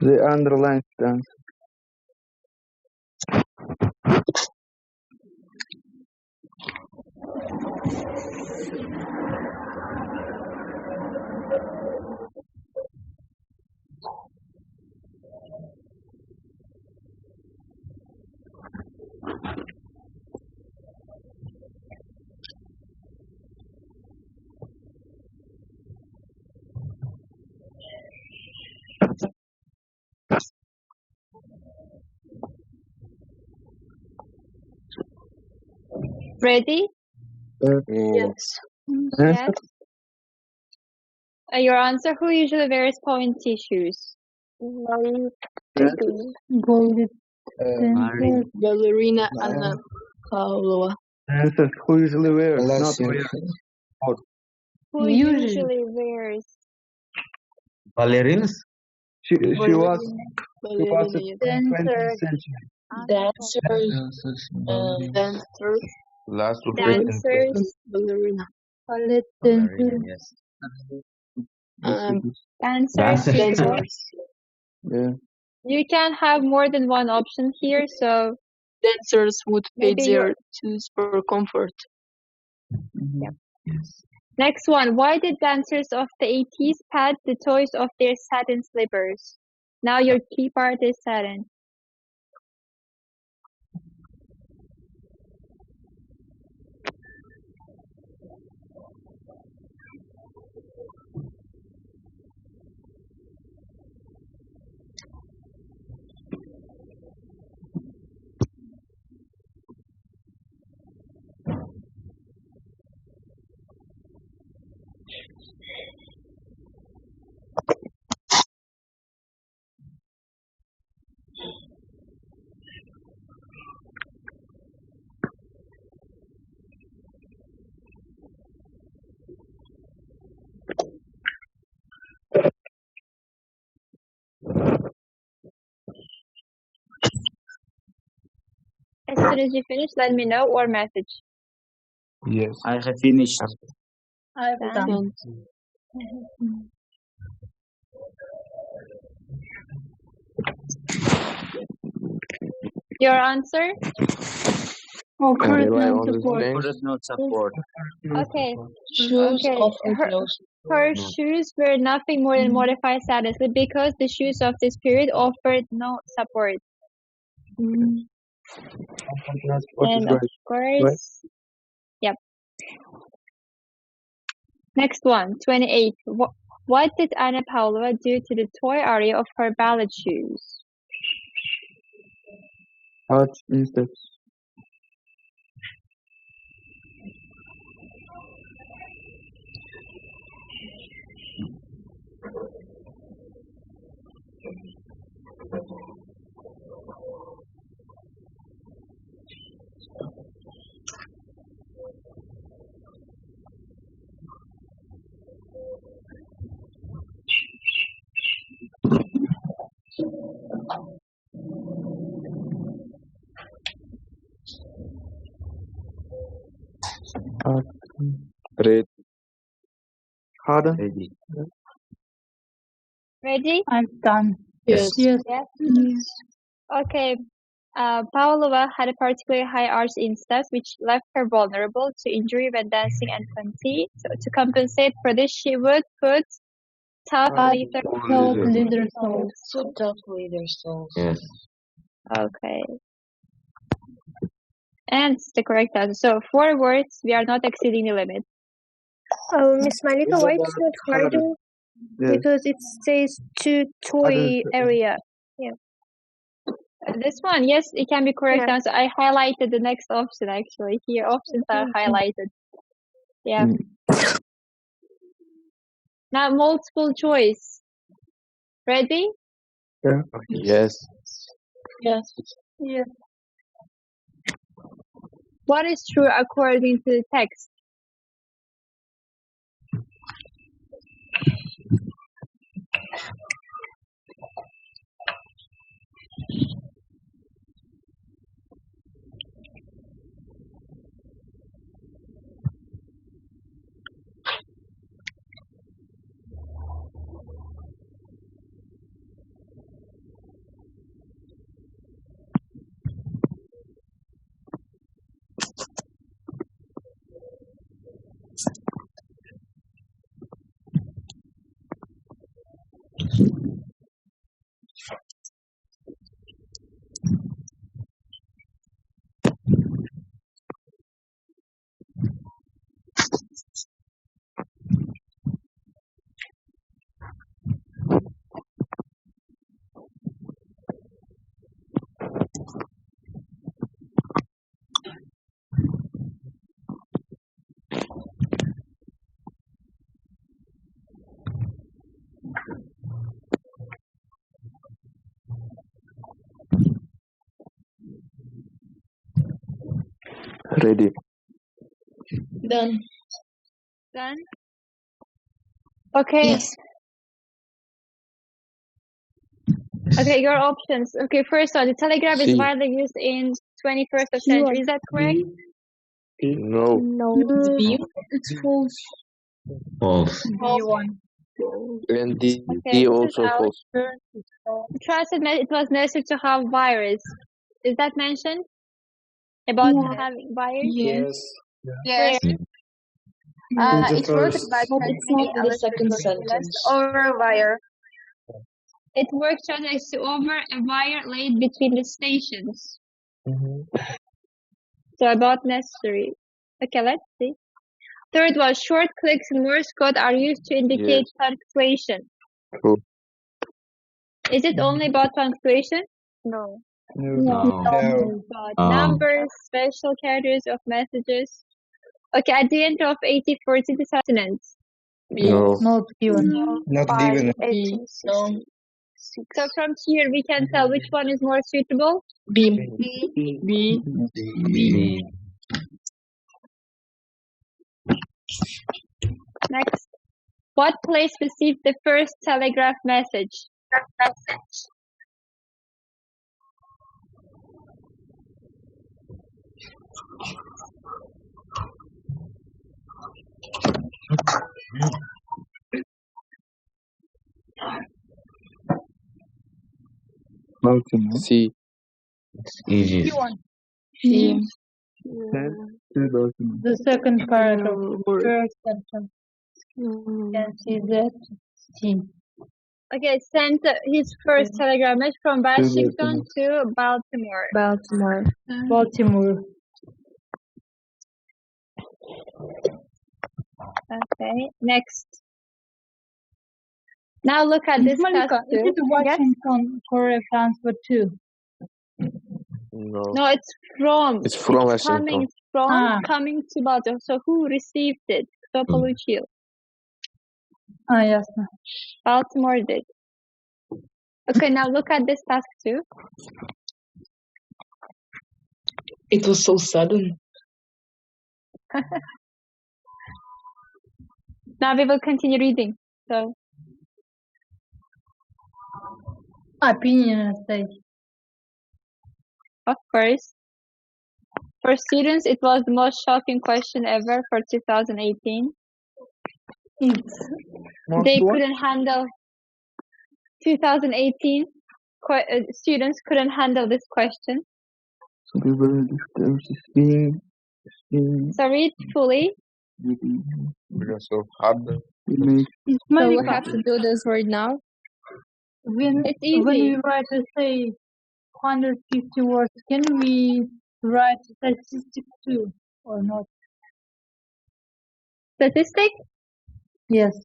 Speaker 3: The underlined stance.
Speaker 1: Ready?
Speaker 2: Yes.
Speaker 1: Yes. Your answer. Who usually wears pointy shoes?
Speaker 9: Gold.
Speaker 5: Ballerina Anna Paula.
Speaker 3: Answer. Who usually wears? Not
Speaker 12: Lesson.
Speaker 3: wears.
Speaker 1: Who usually wears?
Speaker 12: Ballerinas?
Speaker 3: She was a
Speaker 5: Ballerina.
Speaker 3: 20th century.
Speaker 5: Dancers. Dancers.
Speaker 12: Last
Speaker 1: Dancers.
Speaker 5: Ballerina.
Speaker 12: Yes.
Speaker 1: Dancers.
Speaker 5: Dancers.
Speaker 3: Yeah.
Speaker 1: You can have more than one option here, so
Speaker 5: Dancers would pay
Speaker 1: maybe
Speaker 5: their shoes for comfort.
Speaker 1: next one. Why did dancers of the 80s pad the toes of their satin slippers? Now your key part is satin. As soon as you finish, let me know or message.
Speaker 10: Yes.
Speaker 6: I have finished.
Speaker 9: I've done.
Speaker 1: Your answer?
Speaker 9: Oh, current
Speaker 10: Rely
Speaker 9: and
Speaker 10: on the
Speaker 9: support.
Speaker 10: strength.
Speaker 6: Could not support.
Speaker 1: Okay.
Speaker 5: Shoes
Speaker 1: Okay.
Speaker 5: offer
Speaker 1: Her-
Speaker 5: close
Speaker 1: Her shoes were nothing more than modified status because the shoes of this period offered no support. And of course, yep. Next one, 28. What did Anna Pavlova do to the toy area of her ballet shoes?
Speaker 3: Art instead.
Speaker 10: Ready.
Speaker 3: Harder.
Speaker 6: Ready.
Speaker 1: Ready?
Speaker 9: I'm done.
Speaker 5: Yes.
Speaker 1: Yes. Okay. Pavlova had a particularly high arch instep, which left her vulnerable to injury when dancing and fatigue. So to compensate for this, she would put tough leather soles.
Speaker 5: So tough leather soles.
Speaker 6: Yes.
Speaker 1: Okay. And it's the correct answer. So 4 words, we are not exceeding the limit.
Speaker 13: Miss Malika, why it's not harder?
Speaker 3: Yes.
Speaker 13: Because it says to toy area. Yeah.
Speaker 1: This one, yes, it can be correct
Speaker 13: Yeah.
Speaker 1: answer. I highlighted the next option actually. Here, options are highlighted. Yeah. Now, multiple choice. Ready?
Speaker 3: Yeah.
Speaker 10: Yes.
Speaker 5: Yes.
Speaker 9: Yes.
Speaker 1: What is true according to the text?
Speaker 10: Ready.
Speaker 5: Done.
Speaker 1: Done? Okay.
Speaker 5: Yes.
Speaker 1: Okay, your options. Okay, first one, the telegraph is
Speaker 10: C.
Speaker 1: widely used in 21st century. Is that correct?
Speaker 10: No.
Speaker 13: No.
Speaker 9: It's false.
Speaker 6: False.
Speaker 9: B1.
Speaker 10: And D
Speaker 1: Okay, this is
Speaker 10: also
Speaker 1: out.
Speaker 10: false.
Speaker 1: The transit it was necessary to have virus. Is that mentioned? About having virus?
Speaker 5: Yes.
Speaker 1: Yes.
Speaker 11: In the
Speaker 1: It works
Speaker 11: first.
Speaker 1: by
Speaker 5: But it's not in the second sentence.
Speaker 1: over a wire. It works just to over a wire laid between the stations. So about necessary. Okay, let's see. Third one, short clicks in Morse code are used to indicate punctuation.
Speaker 10: True.
Speaker 1: Is it only about punctuation? No. About numbers, special characters of messages. Okay, at the end of 8040, the sentence.
Speaker 10: No.
Speaker 9: Not given.
Speaker 11: Not given.
Speaker 5: No.
Speaker 1: So from here, we can tell which one is more suitable.
Speaker 5: B.
Speaker 9: B.
Speaker 6: B.
Speaker 1: Next. What place received the first telegraph message?
Speaker 3: Baltimore.
Speaker 10: C.
Speaker 6: It's easy.
Speaker 5: C.
Speaker 3: Baltimore.
Speaker 9: The second part of first sentence. Can see that. See.
Speaker 1: Okay, sent his first telegram message from Washington to Baltimore.
Speaker 2: Baltimore.
Speaker 9: Baltimore.
Speaker 1: Okay, next. Now look at this
Speaker 9: Malika,
Speaker 1: task
Speaker 9: is
Speaker 1: two.
Speaker 9: it Washington correct answer too?
Speaker 12: No.
Speaker 1: No, it's from.
Speaker 12: It's from
Speaker 1: Coming
Speaker 12: Washington.
Speaker 1: from, coming to Baltimore. So who received it? Кто получил?
Speaker 9: Ясно.
Speaker 1: Baltimore did. Okay, now look at this task two.
Speaker 5: It was so sudden.
Speaker 1: Now we will continue reading. So,
Speaker 9: Opinion stage.
Speaker 1: of course, for students, it was the most shocking question ever for 2018. They couldn't handle 2018. Students couldn't handle this question.
Speaker 3: So they were being
Speaker 1: So read fully.
Speaker 12: Because of hard.
Speaker 1: So we have to do this right now. It's easy.
Speaker 9: When we write to say 150 words, can we write statistics too or not?
Speaker 1: Statistic?
Speaker 9: Yes.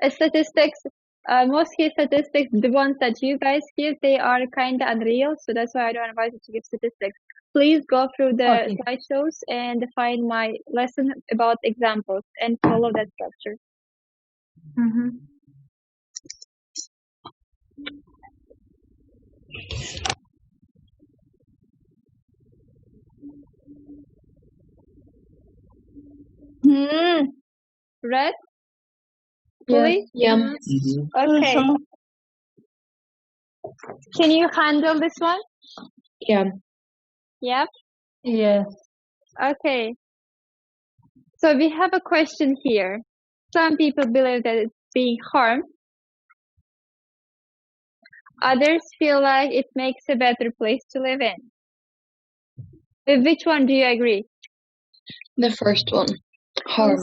Speaker 1: Statistics. Most key statistics, the ones that you guys give, they are kind of unreal. So that's why I don't advise you to give statistics. Please go through the slideshows and find my lesson about examples and follow that structure. Read? Fully?
Speaker 5: Yeah.
Speaker 1: Okay. Can you handle this one?
Speaker 5: Yeah.
Speaker 1: Yep.
Speaker 9: Yes.
Speaker 1: Okay. So we have a question here. Some people believe that it's being harmed. Others feel like it makes a better place to live in. With which one do you agree?
Speaker 5: The first one. Harm.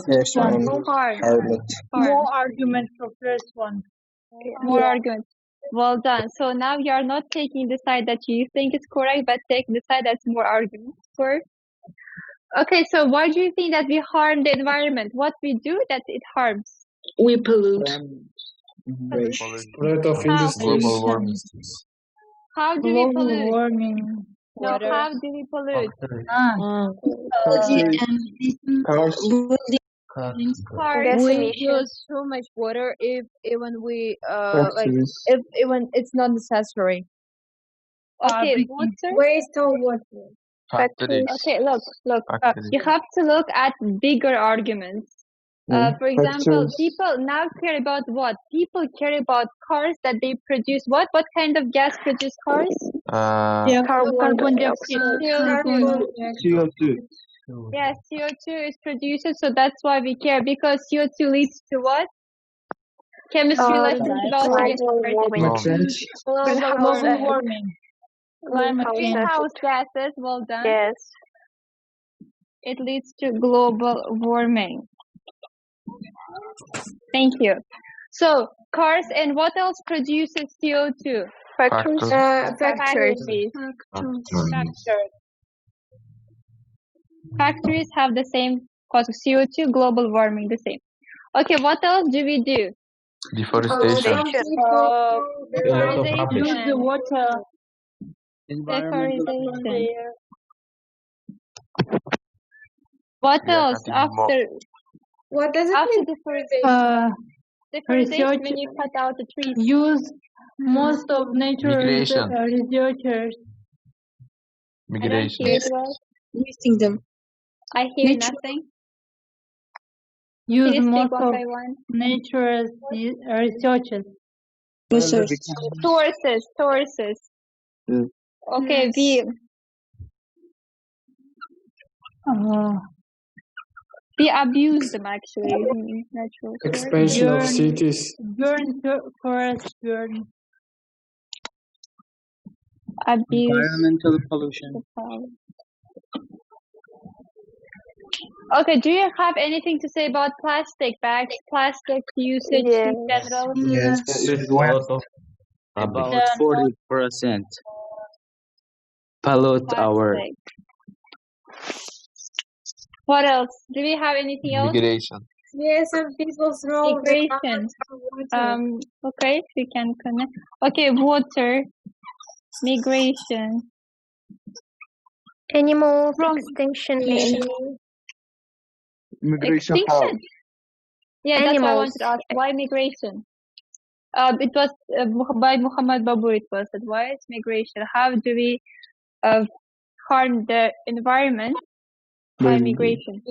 Speaker 9: More argument for first one.
Speaker 1: More arguments. Well done. So now you are not taking the side that you think is correct, but taking the side that's more arguments for. Okay, so why do you think that we harm the environment? What we do that it harms?
Speaker 5: We pollute.
Speaker 11: Rate of industries.
Speaker 12: Global warming.
Speaker 1: How do we pollute?
Speaker 9: Warming.
Speaker 1: No, how do we pollute?
Speaker 13: We use too much water even we even it's not necessary.
Speaker 1: Okay, water.
Speaker 13: Waste of water.
Speaker 12: Factories.
Speaker 1: Okay, look. You have to look at bigger arguments. For example, people now care about what? People care about cars that they produce. What kind of gas produce cars?
Speaker 9: Carbon dioxide.
Speaker 3: CO2.
Speaker 1: Yes, CO2 is produced, so that's why we care, because CO2 leads to what? Chemistry lessons about
Speaker 9: Global warming. Climate change.
Speaker 1: Greenhouse gases, well done.
Speaker 13: Yes.
Speaker 1: It leads to global warming. Thank you. So, cars, and what else produces CO2?
Speaker 13: Factories.
Speaker 1: Factories have the same cause of CO2, global warming, the same. Okay, what else do we do?
Speaker 12: Deforestation.
Speaker 9: Use the water.
Speaker 1: Deforestation. What else after?
Speaker 13: What does it
Speaker 1: After
Speaker 13: mean?
Speaker 1: deforestation? Deforestation,
Speaker 9: Research.
Speaker 1: when you cut out the trees.
Speaker 9: Use most of nature
Speaker 12: Migration.
Speaker 9: researchers.
Speaker 1: I don't hear it well.
Speaker 13: Wasting them.
Speaker 1: I hear nothing.
Speaker 9: Use
Speaker 1: Can you
Speaker 9: most
Speaker 1: speak one
Speaker 9: of
Speaker 1: by one?
Speaker 9: nature's researchers.
Speaker 13: Research.
Speaker 1: Sources. Okay, we abuse them actually. Natural
Speaker 11: Expansion of cities.
Speaker 9: Burn forest, burn.
Speaker 1: abuse.
Speaker 10: Environmental pollution.
Speaker 1: Okay, do you have anything to say about plastic bags, plastic usage in general?
Speaker 3: Yes, it is one.
Speaker 6: About 40% pollute our.
Speaker 1: Plastic. What else? Do we have anything else?
Speaker 12: Migration.
Speaker 13: Yes, some people throw
Speaker 1: Migration. Okay, we can connect. Okay, water, migration.
Speaker 14: Animals, extinction, maybe.
Speaker 3: Migration how?
Speaker 1: Extinction. Yeah, that's what I
Speaker 14: Animals.
Speaker 1: wanted to ask. Why migration? It was by Muhammad Babur. It was advice migration. How do we harm the environment by migration?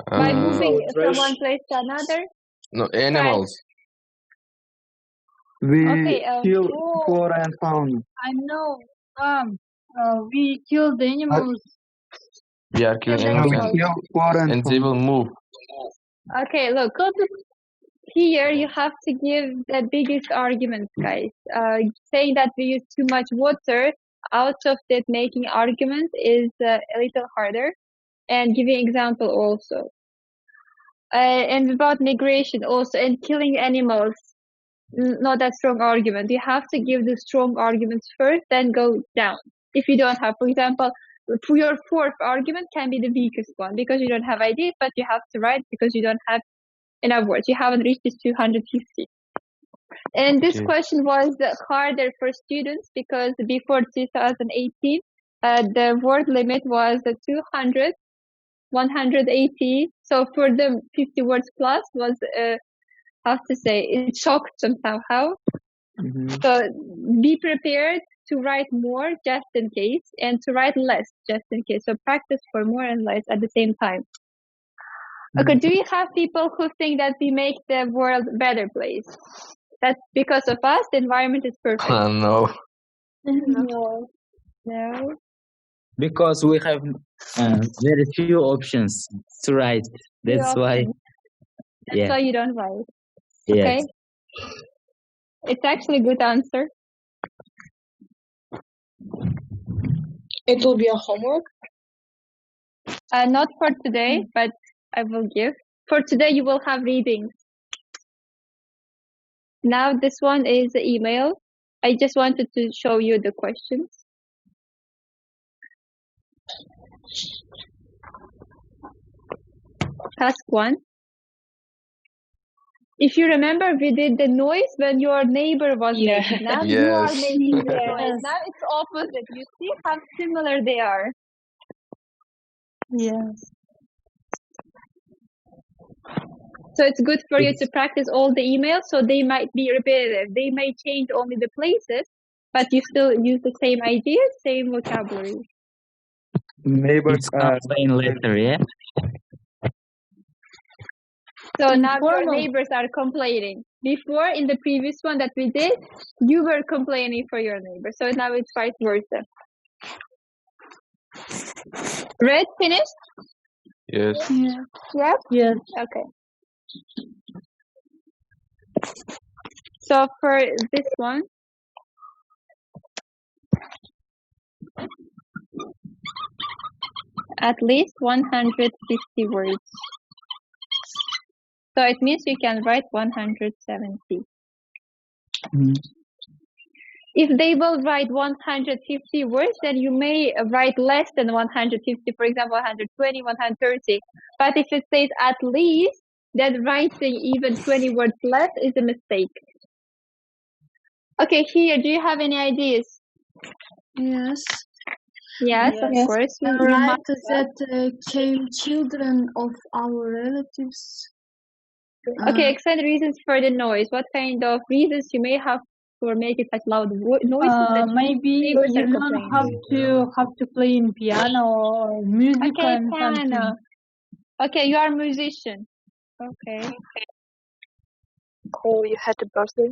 Speaker 1: By moving from one place to another.
Speaker 12: No, animals.
Speaker 3: We
Speaker 1: Okay,
Speaker 3: kill flora and fauna.
Speaker 9: I know. We kill the animals.
Speaker 12: We are killing
Speaker 3: We
Speaker 12: animals
Speaker 3: kill flora and
Speaker 12: and they
Speaker 3: fauna.
Speaker 12: will move.
Speaker 1: Okay, look. Here you have to give the biggest arguments, guys. Saying that we use too much water out of that making argument is a little harder, and giving example also. And about migration also, and killing animals, not that strong argument. You have to give the strong arguments first, then go down. If you don't have, for example, your fourth argument can be the weakest one because you don't have ideas, but you have to write because you don't have enough words. You haven't reached this 250. And this question was harder for students because before 2018, the word limit was 200, 180. So for them, 50 words plus was, how to say, it shocked them somehow. So be prepared to write more just in case and to write less just in case. So practice for more and less at the same time. Okay, do we have people who think that we make the world a better place? That's because of us, the environment is perfect.
Speaker 12: No.
Speaker 1: No. No.
Speaker 6: Because we have very few options to write. That's why.
Speaker 1: That's why you don't write.
Speaker 6: Yes.
Speaker 1: Okay. It's actually a good answer.
Speaker 5: It will be a homework?
Speaker 1: Not for today, but I will give. For today, you will have readings. Now, this one is the email. I just wanted to show you the questions. Task 1. If you remember, we did the noise when your neighbor was making. Now you are
Speaker 12: Yes.
Speaker 1: making the noise. Now it's opposite. You see how similar they are.
Speaker 9: Yes.
Speaker 1: So it's good for you to practice all the emails, so they might be repetitive. They may change only the places, but you still use the same ideas, same vocabulary.
Speaker 3: Neighbors
Speaker 6: It's not plain letter, yeah?
Speaker 1: So now your neighbors are complaining. Before, in the previous one that we did, you were complaining for your neighbor. So now it's vice versa. Read, finished?
Speaker 12: Yes.
Speaker 1: Yes?
Speaker 9: Yes.
Speaker 1: Okay. So for this one, at least 150 words. So it means you can write 170. If they will write 150 words, then you may write less than 150, for example, 120, 130. But if it says at least, then writing even 20 words less is a mistake. Okay, here, do you have any ideas?
Speaker 2: Yes.
Speaker 1: Yes, of course.
Speaker 2: Right, that children of our relatives.
Speaker 1: Okay, explain the reasons for the noise. What kind of reasons you may have for make it such loud noises?
Speaker 9: Maybe you don't have to play in piano or music.
Speaker 1: Okay,
Speaker 9: and
Speaker 1: piano.
Speaker 9: something.
Speaker 1: Okay, you are a musician. Okay.
Speaker 14: Oh, you had a birthday?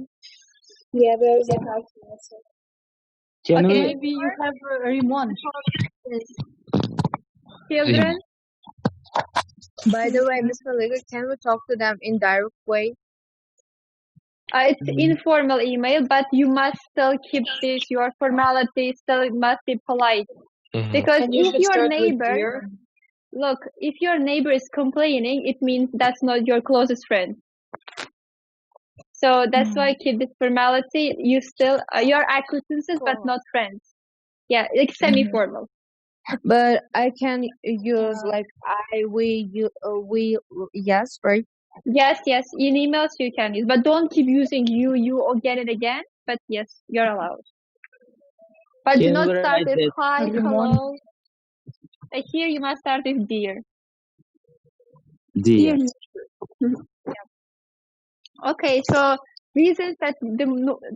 Speaker 14: Yeah, there is a house.
Speaker 6: Can
Speaker 1: Okay.
Speaker 6: we?
Speaker 9: Maybe you have a remote.
Speaker 1: Children?
Speaker 13: By the way, Miss Malika, can we talk to them in direct way?
Speaker 1: It's informal email, but you must still keep this, your formality still must be polite. Because
Speaker 5: And you
Speaker 1: if
Speaker 5: should
Speaker 1: your
Speaker 5: start with
Speaker 1: neighbor,
Speaker 5: dear.
Speaker 1: look, if your neighbor is complaining, it means that's not your closest friend. So that's why keep this formality. You still, you're acquaintances, but not friends. Yeah, like semi-formal.
Speaker 2: But I can use like I, we, yes, right?
Speaker 1: Yes, in emails you can use, but don't keep using you again and again. But yes, you're allowed. But do
Speaker 6: Can
Speaker 1: not
Speaker 6: we
Speaker 1: start
Speaker 6: write
Speaker 1: with
Speaker 6: that?
Speaker 1: hi, hello. Here you must start with dear.
Speaker 6: Dear.
Speaker 1: Okay, so reasons that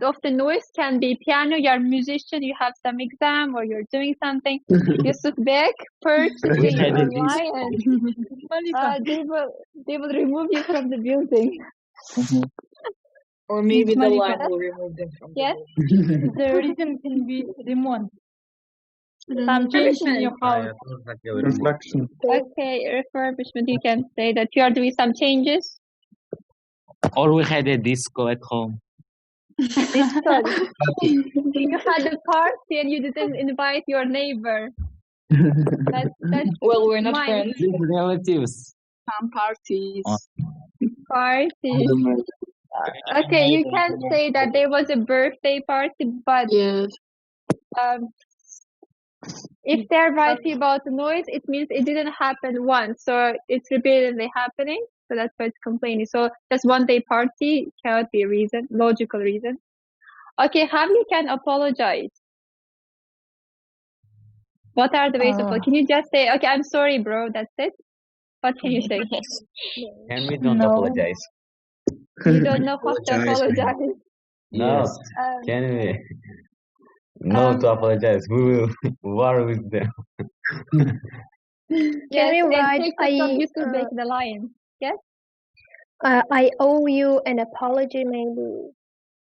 Speaker 1: of the noise can be piano, you're a musician, you have some exam, or you're doing something. Yusuf Bek, purchasing online, they will remove you from the building.
Speaker 5: Or maybe the
Speaker 9: Malika.
Speaker 5: line will remove them from
Speaker 1: Yes,
Speaker 9: The reason can be remont. Some change in your house.
Speaker 3: Construction.
Speaker 1: okay, refurbishment, you can say that you are doing some changes.
Speaker 6: Or we had a disco at home.
Speaker 1: Sorry. You had a party and you didn't invite your neighbor. That's
Speaker 5: Well, we're not
Speaker 1: mine.
Speaker 5: friends.
Speaker 6: Relatives.
Speaker 5: Some parties.
Speaker 1: Parties. Okay, you can say that there was a birthday party, but if they're writing about noise, it means it didn't happen once, so it's repeatedly happening. So that's why it's complaining. So just one day party cannot be a reason, logical reason. Okay, how you can apologize? What are the ways of? Can you just say, okay, I'm sorry, bro. That's it. What can you say?
Speaker 6: And we don't apologize.
Speaker 1: You don't know how to apologize.
Speaker 6: No. Can we? No to apologize. We will war with them.
Speaker 1: Yes,
Speaker 14: we
Speaker 1: and
Speaker 14: write,
Speaker 1: take the from Yusuf Bek, the lion. Yes.
Speaker 14: I owe you an apology, maybe.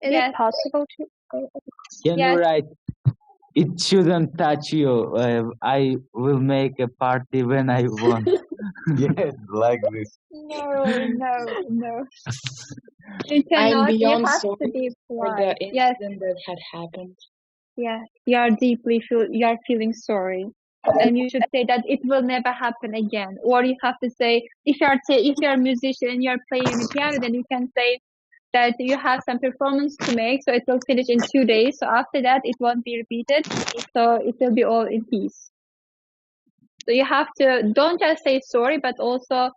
Speaker 14: Is
Speaker 1: Yes.
Speaker 14: it possible to?
Speaker 6: Can
Speaker 1: Yes.
Speaker 6: you write? It shouldn't touch you. I will make a party when I want. Yes, like this.
Speaker 1: No. You
Speaker 5: I'm
Speaker 1: cannot. You
Speaker 5: beyond
Speaker 1: have
Speaker 5: sorry
Speaker 1: to be
Speaker 5: for the
Speaker 1: polite. Yes.
Speaker 5: incident that had happened.
Speaker 1: Yes. You are feeling sorry, and you should say that it will never happen again. Or you have to say, if you're a musician and you're playing the piano, then you can say that you have some performance to make, so it will finish in 2 days. So after that, it won't be repeated. So it will be all in peace. So you have to don't just say sorry, but also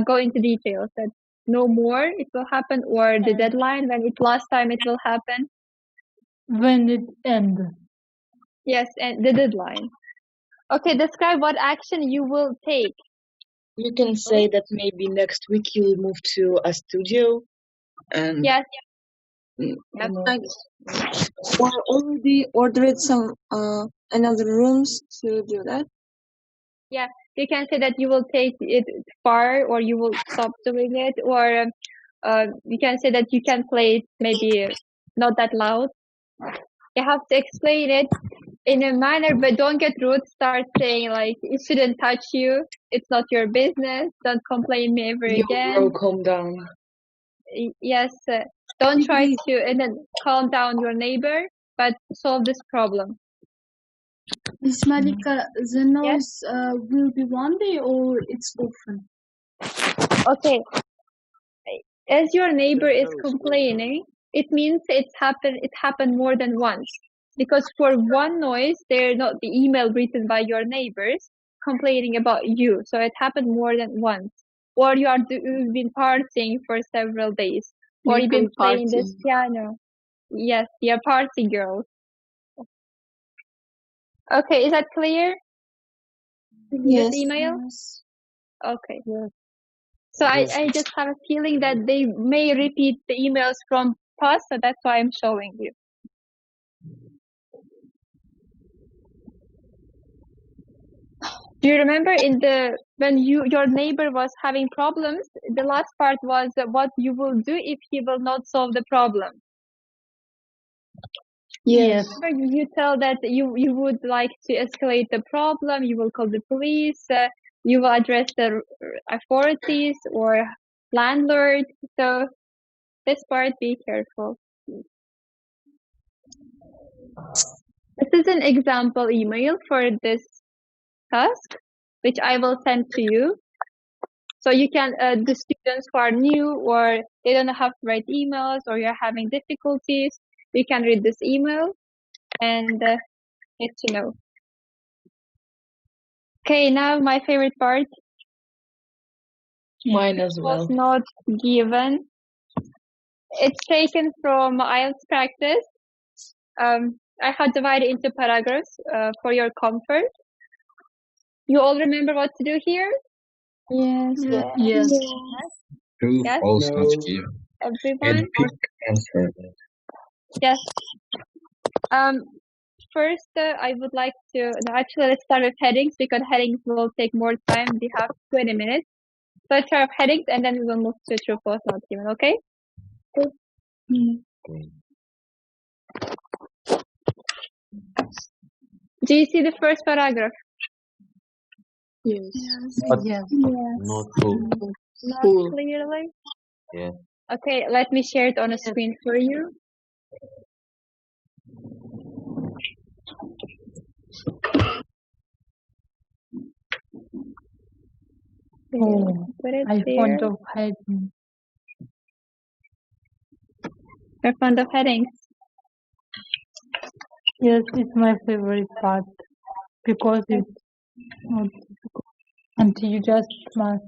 Speaker 1: go into details that no more it will happen, or the deadline when it last time it will happen.
Speaker 9: When it ends.
Speaker 1: Yes, and the deadline. Okay, describe what action you will take.
Speaker 5: You can say that maybe next week you'll move to a studio and
Speaker 1: Yes.
Speaker 15: Or already ordered some another rooms to do that.
Speaker 1: Yeah, you can say that you will take it far, or you will stop doing it, or you can say that you can play it maybe not that loud. You have to explain it in a manner, but don't get rude. Start saying like, it shouldn't touch you. It's not your business. Don't complain me ever again.
Speaker 5: Bro, calm down.
Speaker 1: Yes, don't try to and then calm down your neighbor, but solve this problem.
Speaker 9: Miss Malika, the noise will be one day or it's often?
Speaker 1: Okay. As your neighbor is complaining, it means it happened more than once. Because for one noise, there not the email written by your neighbors complaining about you. So it happened more than once. Or you've been partying for several days. Or you've been playing this piano. Yes, you're party girls. Okay, is that clear?
Speaker 15: Yes.
Speaker 1: This email? Okay. Yes. So I just have a feeling that they may repeat the emails from past, so that's why I'm showing you. Do you remember when your neighbor was having problems, the last part was what you will do if he will not solve the problem?
Speaker 9: Yes.
Speaker 1: Remember you tell that you would like to escalate the problem, you will call the police, you will address the authorities or landlord. So this part, be careful. This is an example email for this task. which I will send to you. So you can, the students who are new or they don't know how to write emails or you're having difficulties, you can read this email and let you know. Okay, now my favorite part.
Speaker 5: Mine as well.
Speaker 1: Was not given. It's taken from IELTS practice. I have divided into paragraphs for your comfort. You all remember what to do here?
Speaker 9: Yes.
Speaker 5: Yes.
Speaker 10: True,
Speaker 1: Yes.
Speaker 10: false,
Speaker 3: No.
Speaker 10: not given.
Speaker 1: Everyone?
Speaker 10: And pick answer.
Speaker 1: Yes. First, I would like to, no, actually, let's start with headings because headings will take more time. We have 20 minutes. So let's start with headings and then we will move to true, false, not given, okay? Do you see the first paragraph?
Speaker 5: Yes.
Speaker 6: Not, not true.
Speaker 1: Not
Speaker 5: Cool.
Speaker 1: clearly?
Speaker 6: Yeah.
Speaker 1: Okay, let me share it on a screen for you.
Speaker 9: Oh,
Speaker 1: Put it
Speaker 9: I
Speaker 1: there.
Speaker 9: fond of heading.
Speaker 1: You're fond of headings.
Speaker 9: Yes, it's my favorite part because it's not difficult. And you just must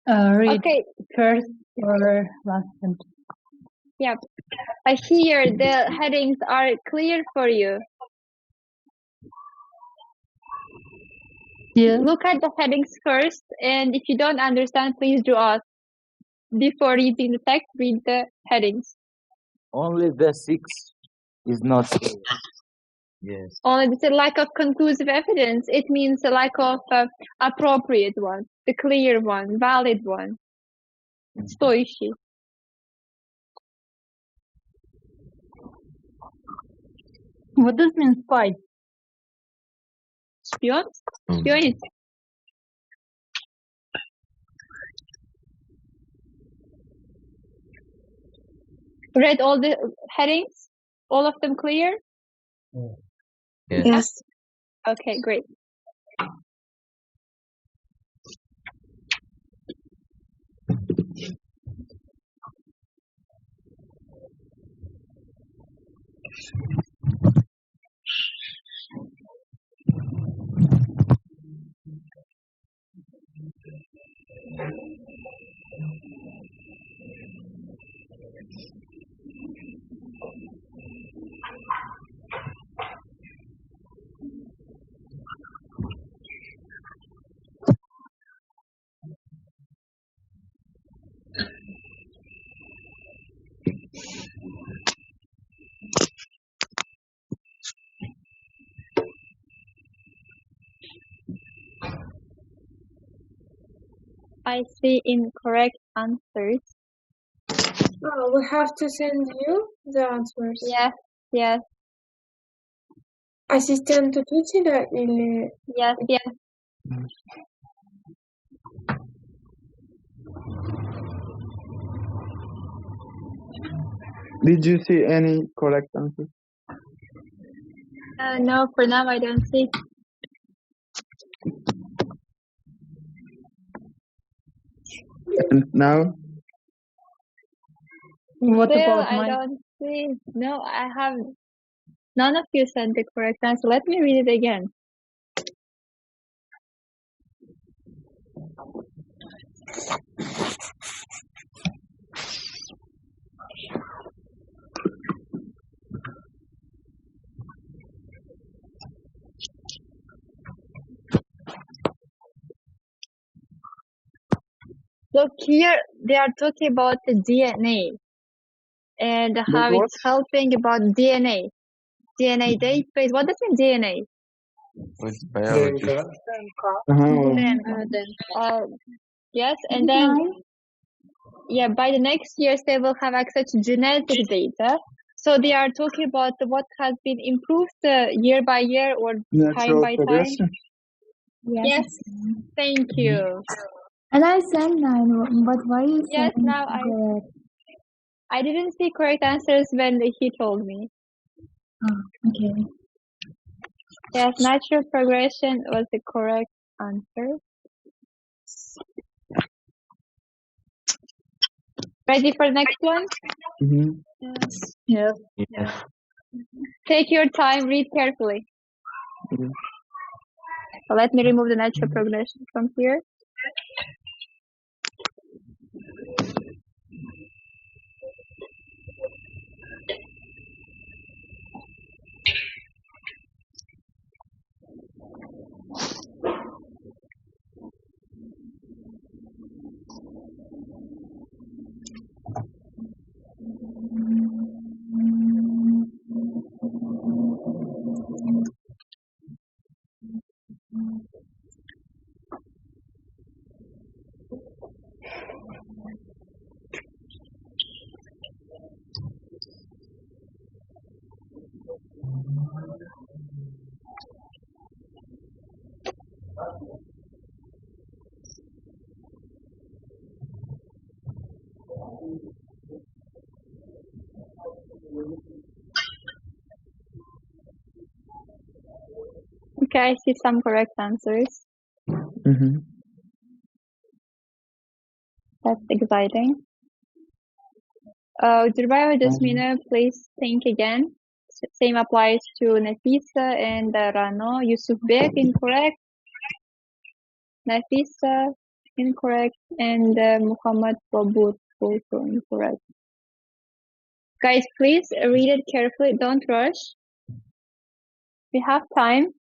Speaker 9: read
Speaker 1: Okay,
Speaker 9: first or last sentence.
Speaker 1: yeah. Here, the headings are clear for you.
Speaker 9: Yes.
Speaker 1: Look at the headings first, and if you don't understand, please do ask. Before reading the text, read the headings.
Speaker 6: Only the 6 is not clear. Yes.
Speaker 1: Only the lack of conclusive evidence. It means the lack of appropriate one, the clear one, valid one. Stoishi.
Speaker 9: What does mean spy?
Speaker 1: Spion? Spionit. Read all the headings? All of them clear?
Speaker 6: Yes.
Speaker 15: Yes.
Speaker 1: Okay, great. I see incorrect answers.
Speaker 15: Oh, we have to send you the answers.
Speaker 1: Yes, yes,
Speaker 15: Ассистенту учителя или...
Speaker 1: yes, yes.
Speaker 3: Did you see any correct answer?
Speaker 1: No, for now I don't see.
Speaker 3: And now?
Speaker 9: What
Speaker 1: Still,
Speaker 9: about
Speaker 1: I
Speaker 9: mine?
Speaker 1: don't see. No, I haven't. None of you sent the correct answer. Let me read it again. Look here, they are talking about the DNA and how
Speaker 3: what?
Speaker 1: it's helping about DNA database. What does mean DNA?
Speaker 10: With biology.
Speaker 1: Yes, and then yeah, by the next years they will have access to genetic data. So they are talking about what has been improved year by year or time
Speaker 3: Natural
Speaker 1: by time.
Speaker 3: progression.
Speaker 1: Yes, thank you.
Speaker 2: And I said 9, but why you
Speaker 1: Yes,
Speaker 2: saying
Speaker 1: now I didn't see correct answers when he told me.
Speaker 2: Oh, okay.
Speaker 1: Yes, natural progression was the correct answer. Ready for the next one?
Speaker 9: Yes.
Speaker 6: Yes.
Speaker 1: Take your time, read carefully. So let me remove the natural progression from here. Okay, I see some correct answers. That's exciting. Durbaeva, Jasmina, please think again. Same applies to Nafisa and Rano. Yusuf Bek, incorrect. Nafisa, incorrect. And Muhammad Babur, also incorrect. Guys, please read it carefully. Don't rush. We have time.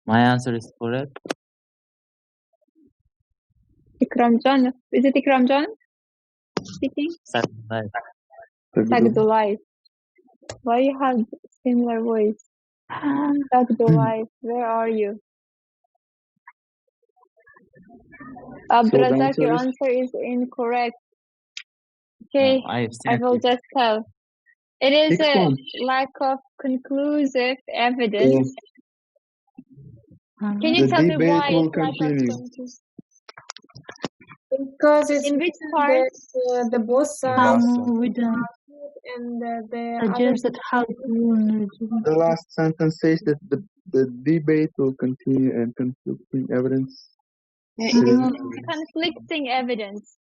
Speaker 6: My answer is correct.
Speaker 1: Ikramjan, is it Ikramjan speaking? Sagdulai. Why you have similar voice? Sagdulai, where are you? Abdurazak, your answer is incorrect. Okay, I will just tell. It is a lack of conclusive evidence. Can you tell me why it's lack of conclusive?
Speaker 2: Because it's
Speaker 1: in which part?
Speaker 2: The both sides
Speaker 9: And
Speaker 2: the
Speaker 9: suggested how to.
Speaker 3: The last sentence says that the debate will continue and conflicting evidence.
Speaker 1: Conflicting evidence.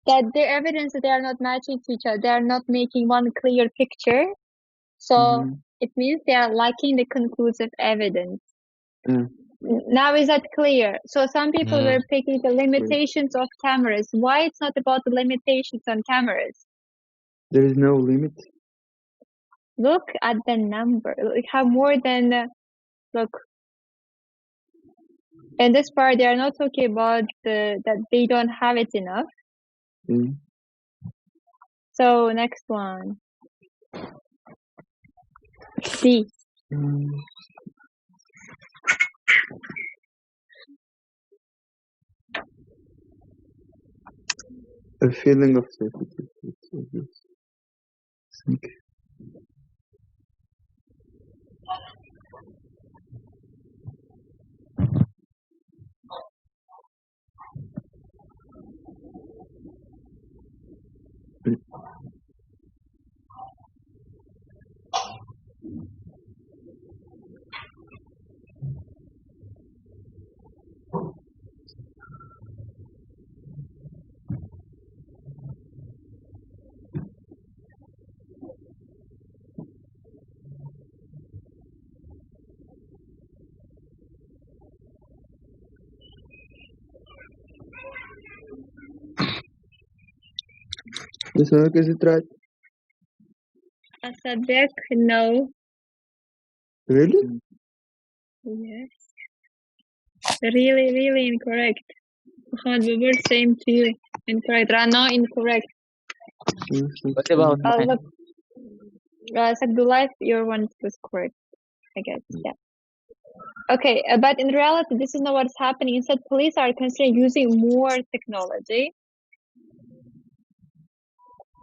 Speaker 1: That their evidence that they are not matching to each other, they are not making one clear picture. So it means they are lacking the conclusive evidence. Now is that clear? So some people were picking the limitations of cameras. Why it's not about the limitations on cameras?
Speaker 3: There is no limit.
Speaker 1: Look at the number. We have more than look. In this part, they are not talking about that they don't have it enough. So next one. C.
Speaker 3: A feeling of safety. Okay. This one is it right?
Speaker 1: Asadek, no.
Speaker 3: Really?
Speaker 1: Yes. Really incorrect. Muhammad Babur, same to you. Incorrect. Rana, incorrect.
Speaker 6: What about mine?
Speaker 1: Sagdullah, your one was correct, I guess. Yeah. Okay, but in reality, this is not what's happening. Instead, police are considering using more technology.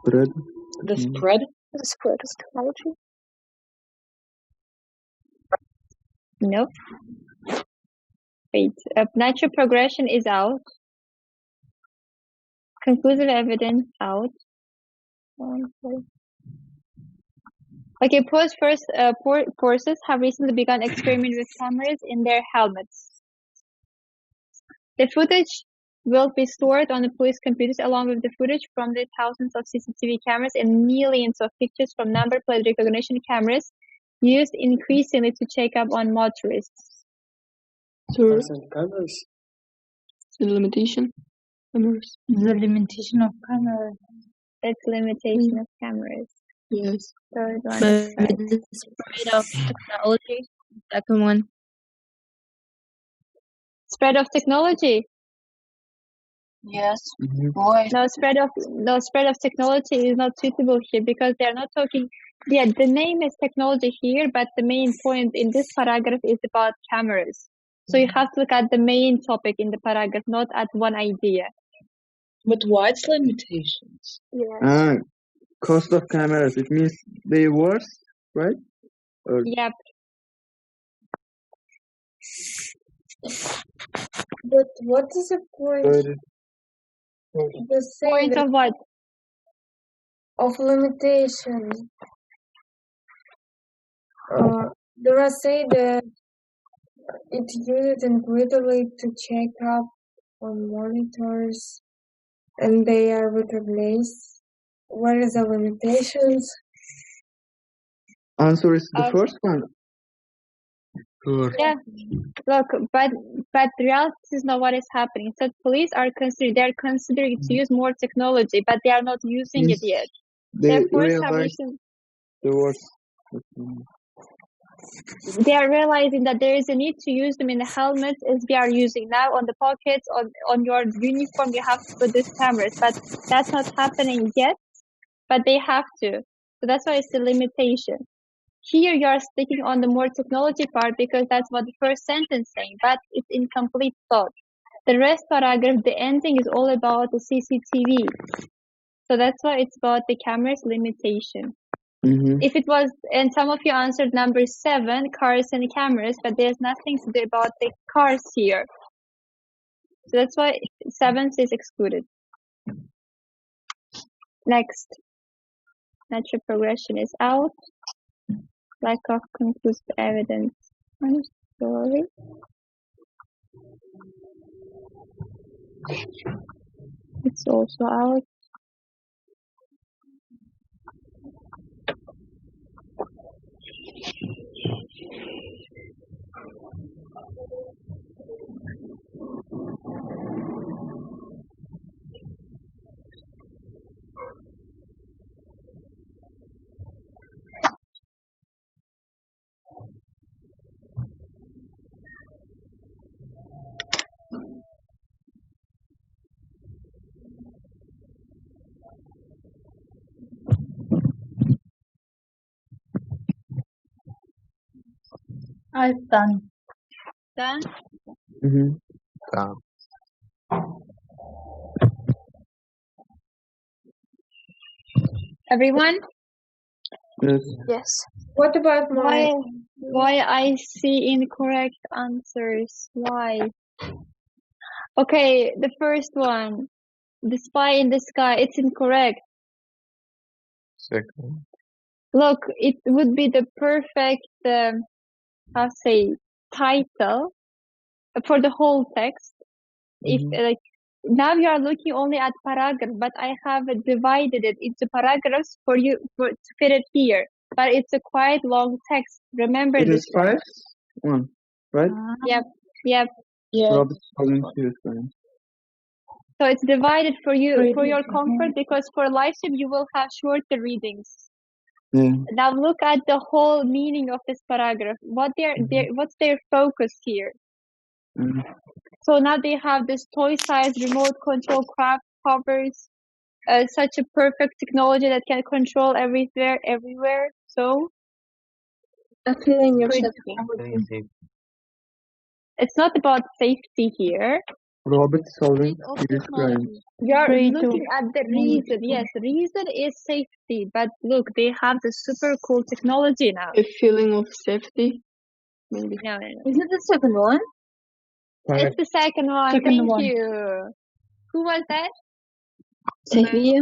Speaker 5: The spread?
Speaker 14: The spread of technology.
Speaker 1: Nope. Wait, natural progression is out. Conclusive evidence out. Okay, post first forces have recently begun experimenting with cameras in their helmets. The footage will be stored on the police computers along with the footage from the thousands of CCTV cameras and millions of pictures from number plate recognition cameras used increasingly to check up on motorists.
Speaker 11: So, cameras. The limitation. Cameras.
Speaker 9: The limitation of cameras.
Speaker 1: It's limitation of cameras.
Speaker 11: Yes.
Speaker 1: Third one.
Speaker 13: The spread of technology. Second one.
Speaker 1: Spread of technology.
Speaker 13: Yes. Why?
Speaker 1: No, spread of technology is not suitable here because they are not talking. Yeah, the name is technology here, but the main point in this paragraph is about cameras. So you have to look at the main topic in the paragraph, not at one idea.
Speaker 5: But what's limitations?
Speaker 1: Yeah.
Speaker 3: Cost of cameras. It means they worse, right? Or
Speaker 1: Yep.
Speaker 16: But what is the point? The
Speaker 1: Point of what?
Speaker 16: Of limitation. There are say that it used intuitively to check up on monitors and they are recognized. What is the limitations?
Speaker 3: answer is the first one.
Speaker 1: Yeah. Look, but the reality is not what is happening. So police are considering to use more technology, but they are not using it yet.
Speaker 3: They
Speaker 1: Therefore,
Speaker 3: realize the worst.
Speaker 1: they are realizing that there is a need to use them in the helmets as we are using now on the pockets, on your uniform, you have to put these cameras, but that's not happening yet, but they have to. So that's why it's the limitation. Here you are sticking on the more technology part because that's what the first sentence saying, but it's incomplete thought. The rest paragraph, the ending is all about the CCTV. So that's why it's about the camera's limitation. If it was, and some of you answered number 7, cars and cameras, but there's nothing to do about the cars here. So that's why 7 is excluded. Next. Natural progression is out. Lack of conclusive evidence. I'm sorry. It's also out.
Speaker 9: I've done.
Speaker 1: Done? Everyone?
Speaker 3: Yes.
Speaker 16: What about
Speaker 1: why I see incorrect answers? Why? Okay, the first one. The spy in the sky, it's incorrect.
Speaker 12: Second.
Speaker 1: Look, it would be the perfect, title for the whole text. If now you are looking only at paragraph, but I have divided it into paragraphs for you to fit it here. But it's a quite long text. Remember
Speaker 3: It
Speaker 1: this.
Speaker 3: is 5, 1, right?
Speaker 1: Yep.
Speaker 3: Robert volunteers.
Speaker 1: So it's divided for you, for your comfort, because for live stream you will have shorter readings. Now look at the whole meaning of this paragraph. What's their focus here? So now they have this toy-sized remote control craft covers, such a perfect technology that can control everywhere. So
Speaker 16: a feeling of safety.
Speaker 1: It's not about safety here.
Speaker 3: Robert solving serious crimes.
Speaker 1: You're looking at the reason. Yes, the reason is safety. But look, they have the super cool technology now.
Speaker 11: A feeling of safety, maybe.
Speaker 1: No.
Speaker 16: Is it the second one?
Speaker 1: It's the second one. Thank you. Who was that?
Speaker 16: Sophia.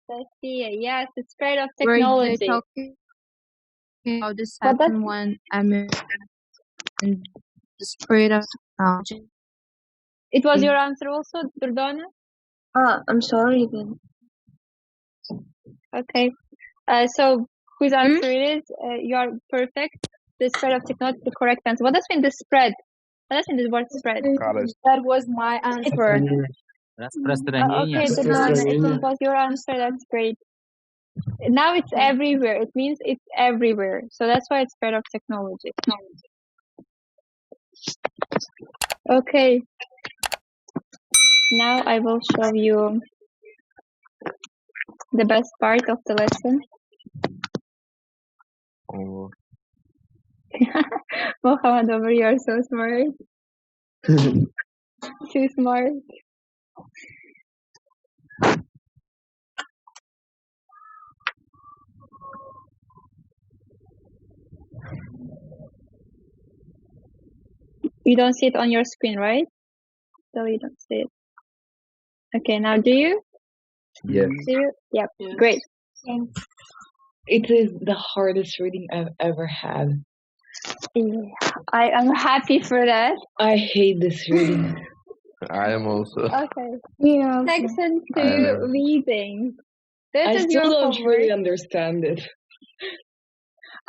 Speaker 1: Sophia. Yes, the spread of technology.
Speaker 13: How the
Speaker 1: But that's
Speaker 13: second one, I mean, in the spread of technology.
Speaker 1: it was your answer also, Durdana?
Speaker 15: I'm sorry then.
Speaker 1: Okay. So whose answer it is? You are perfect. The spread of technology is the correct answer. What does mean the spread? What does mean the word spread?
Speaker 13: That was my answer.
Speaker 6: Распространение.
Speaker 1: Okay, Durdana, it was your answer. That's great. Now it's everywhere. It means it's everywhere. So that's why it's spread of technology. Okay. Now I will show you the best part of the lesson.
Speaker 12: Oh.
Speaker 1: Mohammed, over you are so smart. Too smart. You don't see it on your screen, right? So you don't see it. Okay, now do you?
Speaker 12: Yes.
Speaker 1: Do you? Yep. Great.
Speaker 5: It is the hardest reading I've ever had.
Speaker 1: Yeah, I am happy for that.
Speaker 5: I hate this reading.
Speaker 12: I am also.
Speaker 1: Okay.
Speaker 13: Yeah.
Speaker 1: Section
Speaker 12: I
Speaker 1: 2,
Speaker 12: am.
Speaker 1: reading. This
Speaker 5: I
Speaker 1: is
Speaker 5: still
Speaker 1: your
Speaker 5: don't
Speaker 1: homework.
Speaker 5: really understand it.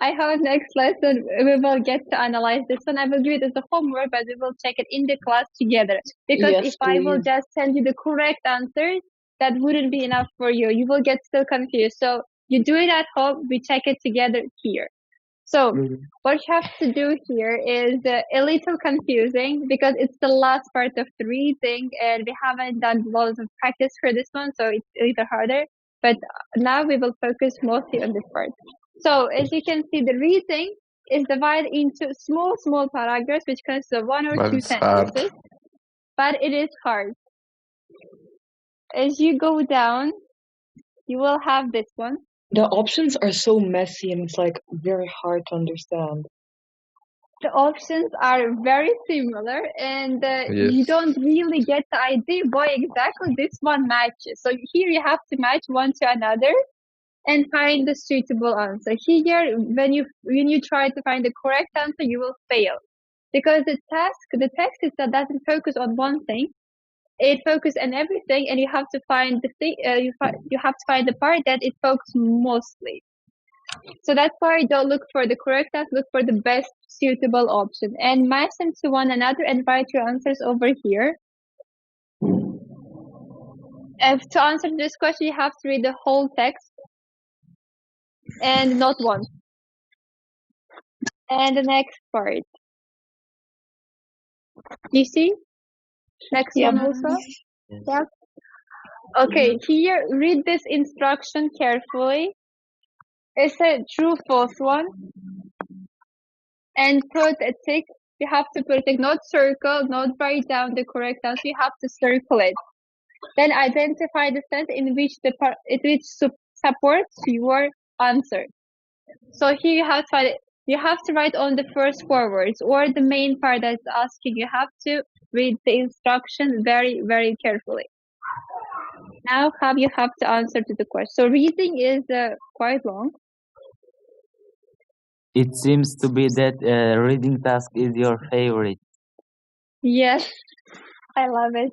Speaker 1: I hope next lesson we will get to analyze this one. I will do it as a homework, but we will check it in the class together. Because
Speaker 5: Yes,
Speaker 1: if I will
Speaker 5: please.
Speaker 1: just send you the correct answers, that wouldn't be enough for you. You will get still confused. So you do it at home, we check it together here. So what you have to do here is a little confusing because it's the last part of the reading and we haven't done lots of practice for this one, so it's a little harder. But now we will focus mostly on this part. So as you can see, the reading is divided into small paragraphs which consists of 1 or
Speaker 12: But
Speaker 1: 2
Speaker 12: it's hard.
Speaker 1: sentences. But it is hard. As you go down, you will have this one.
Speaker 5: The options are so messy and it's like very hard to understand.
Speaker 1: The options are very similar and you
Speaker 12: Yes.
Speaker 1: don't really get the idea why exactly this one matches. So here you have to match one to another and find the suitable answer. Here, when you try to find the correct answer, you will fail because the text is that doesn't focus on one thing. It focuses on everything, and you have to find the thing. You have to find the part that it focuses mostly. So that's why don't look for the correct answer. Look for the best suitable option and match them to one another and write your answers over here. If to answer this question, you have to read the whole text and not one. And the next part. You see? Next one also? Yeah. Okay, here, read this instruction carefully. It's a true false one. And put a tick. You have to put a tick, not circle, not write down the correct answer. You have to circle it. Then identify the sentence in which supports your answer. So here you have to find it. You have to write on the first 4 words or the main part that's asking. You have to read the instruction very, very carefully. Now you have to answer to the question. So reading is quite long.
Speaker 6: It seems to be that reading task is your favorite.
Speaker 1: Yes, I love it.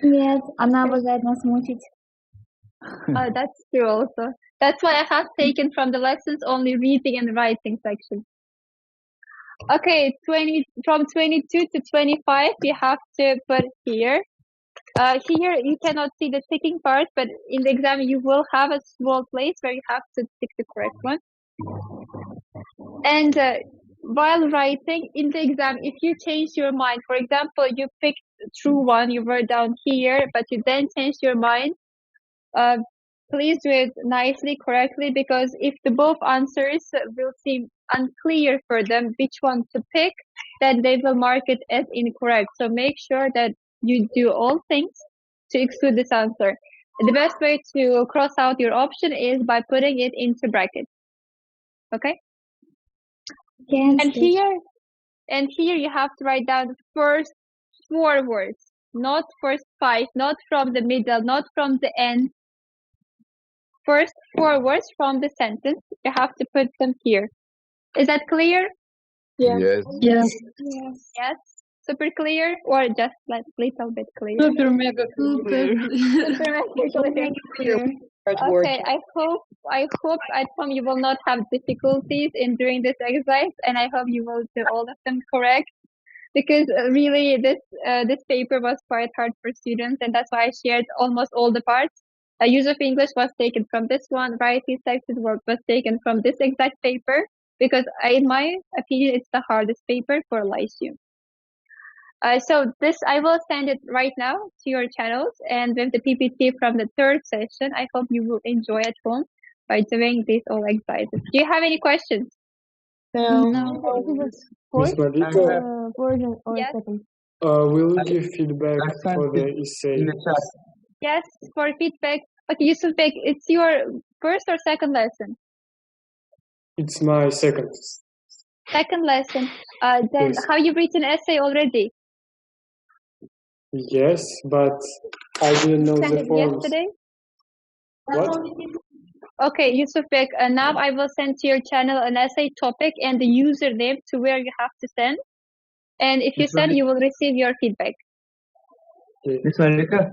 Speaker 2: Нет, она обожает нас мучить.
Speaker 1: Oh, that's true also. That's why I have taken from the lessons only reading and writing section. Okay, from 22 to 25, you have to put here. Here you cannot see the ticking part, but in the exam you will have a small place where you have to tick the correct one. And while writing in the exam, if you change your mind, for example, you picked true one, you wrote down here, but you then changed your mind, please do it nicely, correctly, because if the both answers will seem unclear for them which one to pick, then they will mark it as incorrect. So make sure that you do all things to exclude this answer. The best way to cross out your option is by putting it into brackets. Okay? And here you have to write down the first 4 words, not first 5, not from the middle, not from the end. First 4 words from the sentence, you have to put them here. Is that clear?
Speaker 12: Yes.
Speaker 9: Yes.
Speaker 1: Yes. Super clear or just like little bit clear?
Speaker 9: Super mega clear.
Speaker 1: Super mega clear. Okay, I hope at home you will not have difficulties in doing this exercise, and I hope you will do all of them correct. Because really, this paper was quite hard for students, and that's why I shared almost all the parts. Use of English was taken from this one. Writing, texted work was taken from this exact paper. Because in my opinion, it's the hardest paper for Lyceum. So this, I will send it right now to your channels, and with the PPT from the third session, I hope you will enjoy at home by doing these all exercises. Do you have any questions?
Speaker 17: Miss Malika,
Speaker 14: Version or
Speaker 1: Yes.
Speaker 14: second?
Speaker 17: will you give feedback for the essay?
Speaker 1: Yes, for feedback. Okay, Yusuf Bek, it's your first or second lesson?
Speaker 17: It's my second.
Speaker 1: Second lesson. Then
Speaker 17: Yes.
Speaker 1: have you written essay already?
Speaker 17: Yes, but I didn't know
Speaker 1: Sent
Speaker 17: the
Speaker 1: it
Speaker 17: forms.
Speaker 1: yesterday?
Speaker 17: What?
Speaker 1: Okay, Yusuf Bek, now I will send to your channel an essay topic and the username to where you have to send. And if you send, you will receive your feedback.
Speaker 3: Miss Malika,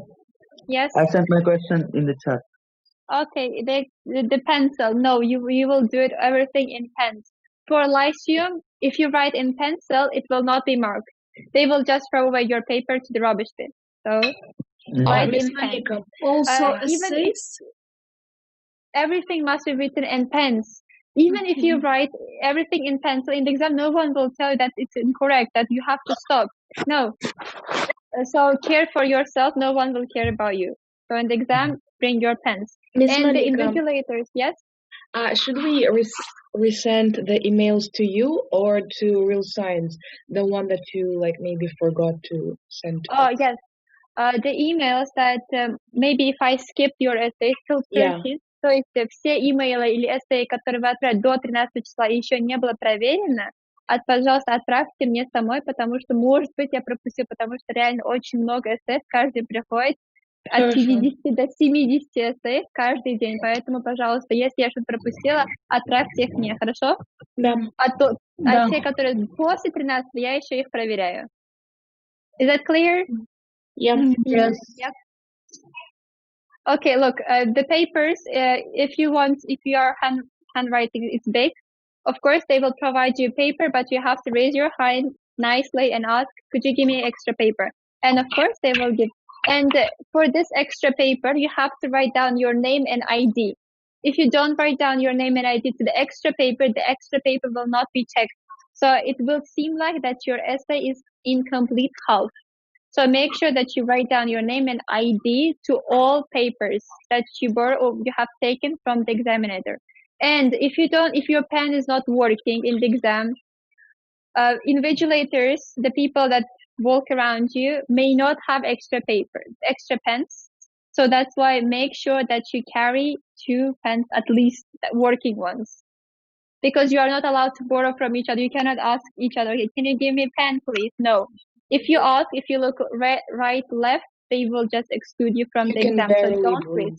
Speaker 1: Yes?
Speaker 3: I sent my question in the chat.
Speaker 1: Okay, the pencil. No, you will do it everything in pens. For Lyceum, if you write in pencil, it will not be marked. They will just throw away your paper to the rubbish bin. So write in pen.
Speaker 15: Also
Speaker 1: Even if
Speaker 15: essays?
Speaker 1: everything must be written in pens. Even if you write everything in pencil in the exam, no one will tell you that it's incorrect, that you have to stop. No. So care for yourself. No one will care about you. So in the exam, bring your pens.
Speaker 5: Miss
Speaker 1: And the
Speaker 5: Malika,
Speaker 1: invigilators, yes?
Speaker 5: should we resend the emails to you or to Real Science, the one that you like maybe forgot to send to
Speaker 1: Oh,
Speaker 5: us?
Speaker 1: yes. The emails that maybe if I skip your essay till 13th, то есть все имейлы или эссе, которые вы отправили до 13 числа, еще не было проверено, пожалуйста, отправьте мне самой, потому что, может быть, я пропустила, потому что реально очень много эссе, каждый приходит от 50 до 70 эссе каждый день, поэтому, пожалуйста, если я что-то пропустила, отправьте их мне, хорошо?
Speaker 5: Да.
Speaker 1: А те, которые после 13, я еще их проверяю. Is that clear?
Speaker 5: Yeah.
Speaker 1: Yes. Yep. Okay, look, the papers, if your handwriting is big, of course they will provide you paper, but you have to raise your hand nicely and ask, could you give me extra paper? And of course they will give. And for this extra paper, you have to write down your name and ID. If you don't write down your name and ID to the extra paper will not be checked. So it will seem like that your essay is incomplete half. So make sure that you write down your name and ID to all papers that you borrow or you have taken from the examiner. And if your pen is not working in the exam, invigilators, the people that walk around you, may not have extra pens. So that's why make sure that you carry 2 pens, at least working ones. Because you are not allowed to borrow from each other. You cannot ask each other, okay, can you give me a pen, please? No. If you ask, if you look right, left, they will just exclude you from the exam. So don't breathe.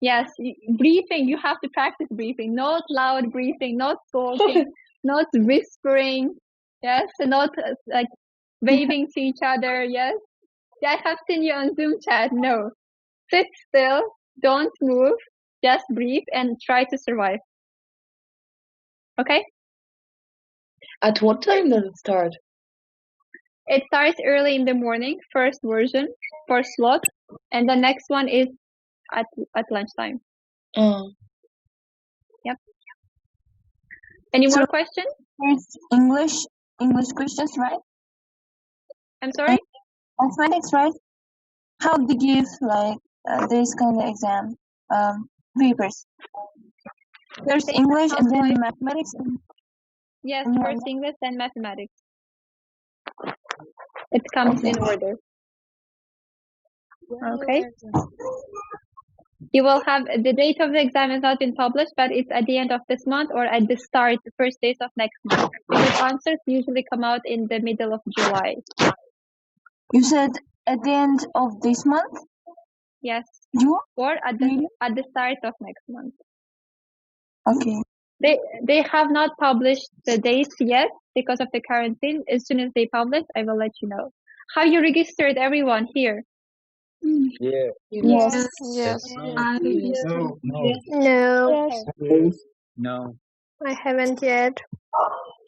Speaker 1: Yes, briefing, you have to practice briefing. Not loud briefing, not talking, not whispering. Yes, not like waving to each other. Yes. I have seen you on Zoom chat. No. Sit still, don't move, just breathe and try to survive. Okay?
Speaker 5: At what time does it start?
Speaker 1: It starts early in the morning, first version, first slot, and the next one is at lunchtime. Yep. Any more questions?
Speaker 15: It's English questions, right?
Speaker 1: I'm sorry?
Speaker 15: Mathematics, right? How to give like this kind of exam papers? There's English and then mathematics.
Speaker 1: Yes, first English, then mathematics. It comes in order. Okay. You will have the date of the exam is not been published, but it's at the end of this month or at the start, the first days of next month. Because answers usually come out in the middle of July.
Speaker 15: You said at the end of this month?
Speaker 1: Yes.
Speaker 15: June?
Speaker 1: Or at the start of next month.
Speaker 15: Okay.
Speaker 1: They have not published the dates yet because of the quarantine. As soon as they publish, I will let you know. Have you registered everyone here?
Speaker 7: Yeah.
Speaker 15: Yes.
Speaker 14: Yes.
Speaker 17: No.
Speaker 14: No,
Speaker 6: No.
Speaker 14: I haven't yet.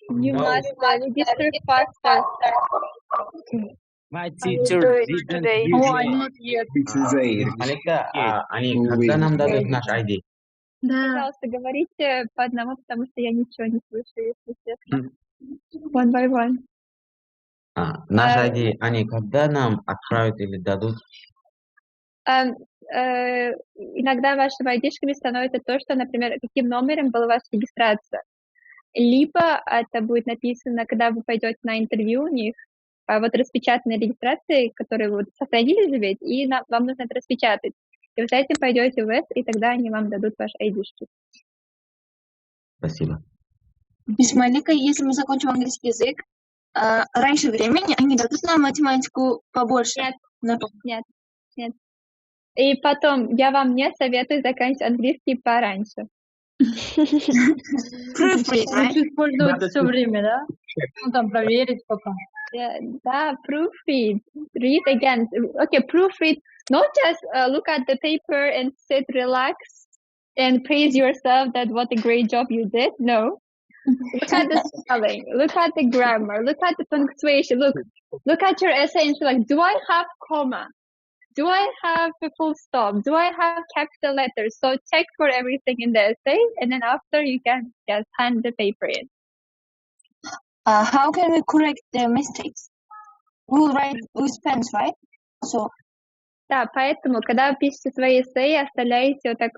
Speaker 1: You
Speaker 6: No.
Speaker 1: must register faster.
Speaker 6: My
Speaker 14: I will
Speaker 6: teacher
Speaker 14: do it
Speaker 6: didn't
Speaker 14: today.
Speaker 6: give
Speaker 9: Oh,
Speaker 6: me.
Speaker 9: I'm not yet.
Speaker 7: Малика, они когда
Speaker 12: Увидите.
Speaker 7: нам дадут наш ID?
Speaker 9: Да.
Speaker 1: Пожалуйста, говорите по одному, потому что я ничего не слышу, если честно. One by one.
Speaker 7: Наш ID, они когда нам отправят или дадут?
Speaker 1: Иногда вашими айдишками становится то, что, например, каким номером была ваша регистрация. Либо это будет написано, когда вы пойдете на интервью у них, вот распечатанные регистрации, которые вы сохранили же ведь, и вам нужно это распечатать. И вы с этим пойдете в ВЭС, и тогда они вам дадут ваши айдишки.
Speaker 7: Спасибо.
Speaker 15: Мисс Малика, если мы закончим английский язык, раньше времени они дадут нам математику побольше.
Speaker 1: Нет. И потом, я вам не советую заканчивать английский пораньше.
Speaker 15: Proofread, right?
Speaker 9: Лучше использовать все время, да? Ну, там, проверить пока.
Speaker 1: Да, proofread. Read again. Okay, proofread. Not just look at the paper and sit, relax, and praise yourself that what a great job you did. No. Look at the spelling. Look at the grammar. Look at the punctuation. Look at your essay and feel like, do I have comma? Do I have a full stop? Do I have capital letters? So check for everything in the essay, and then after you can just hand the paper in.
Speaker 15: How can we correct the mistakes? We will write with pens, right? So.
Speaker 1: Да, поэтому, когда вы пишете свои эссе, оставляйте вот так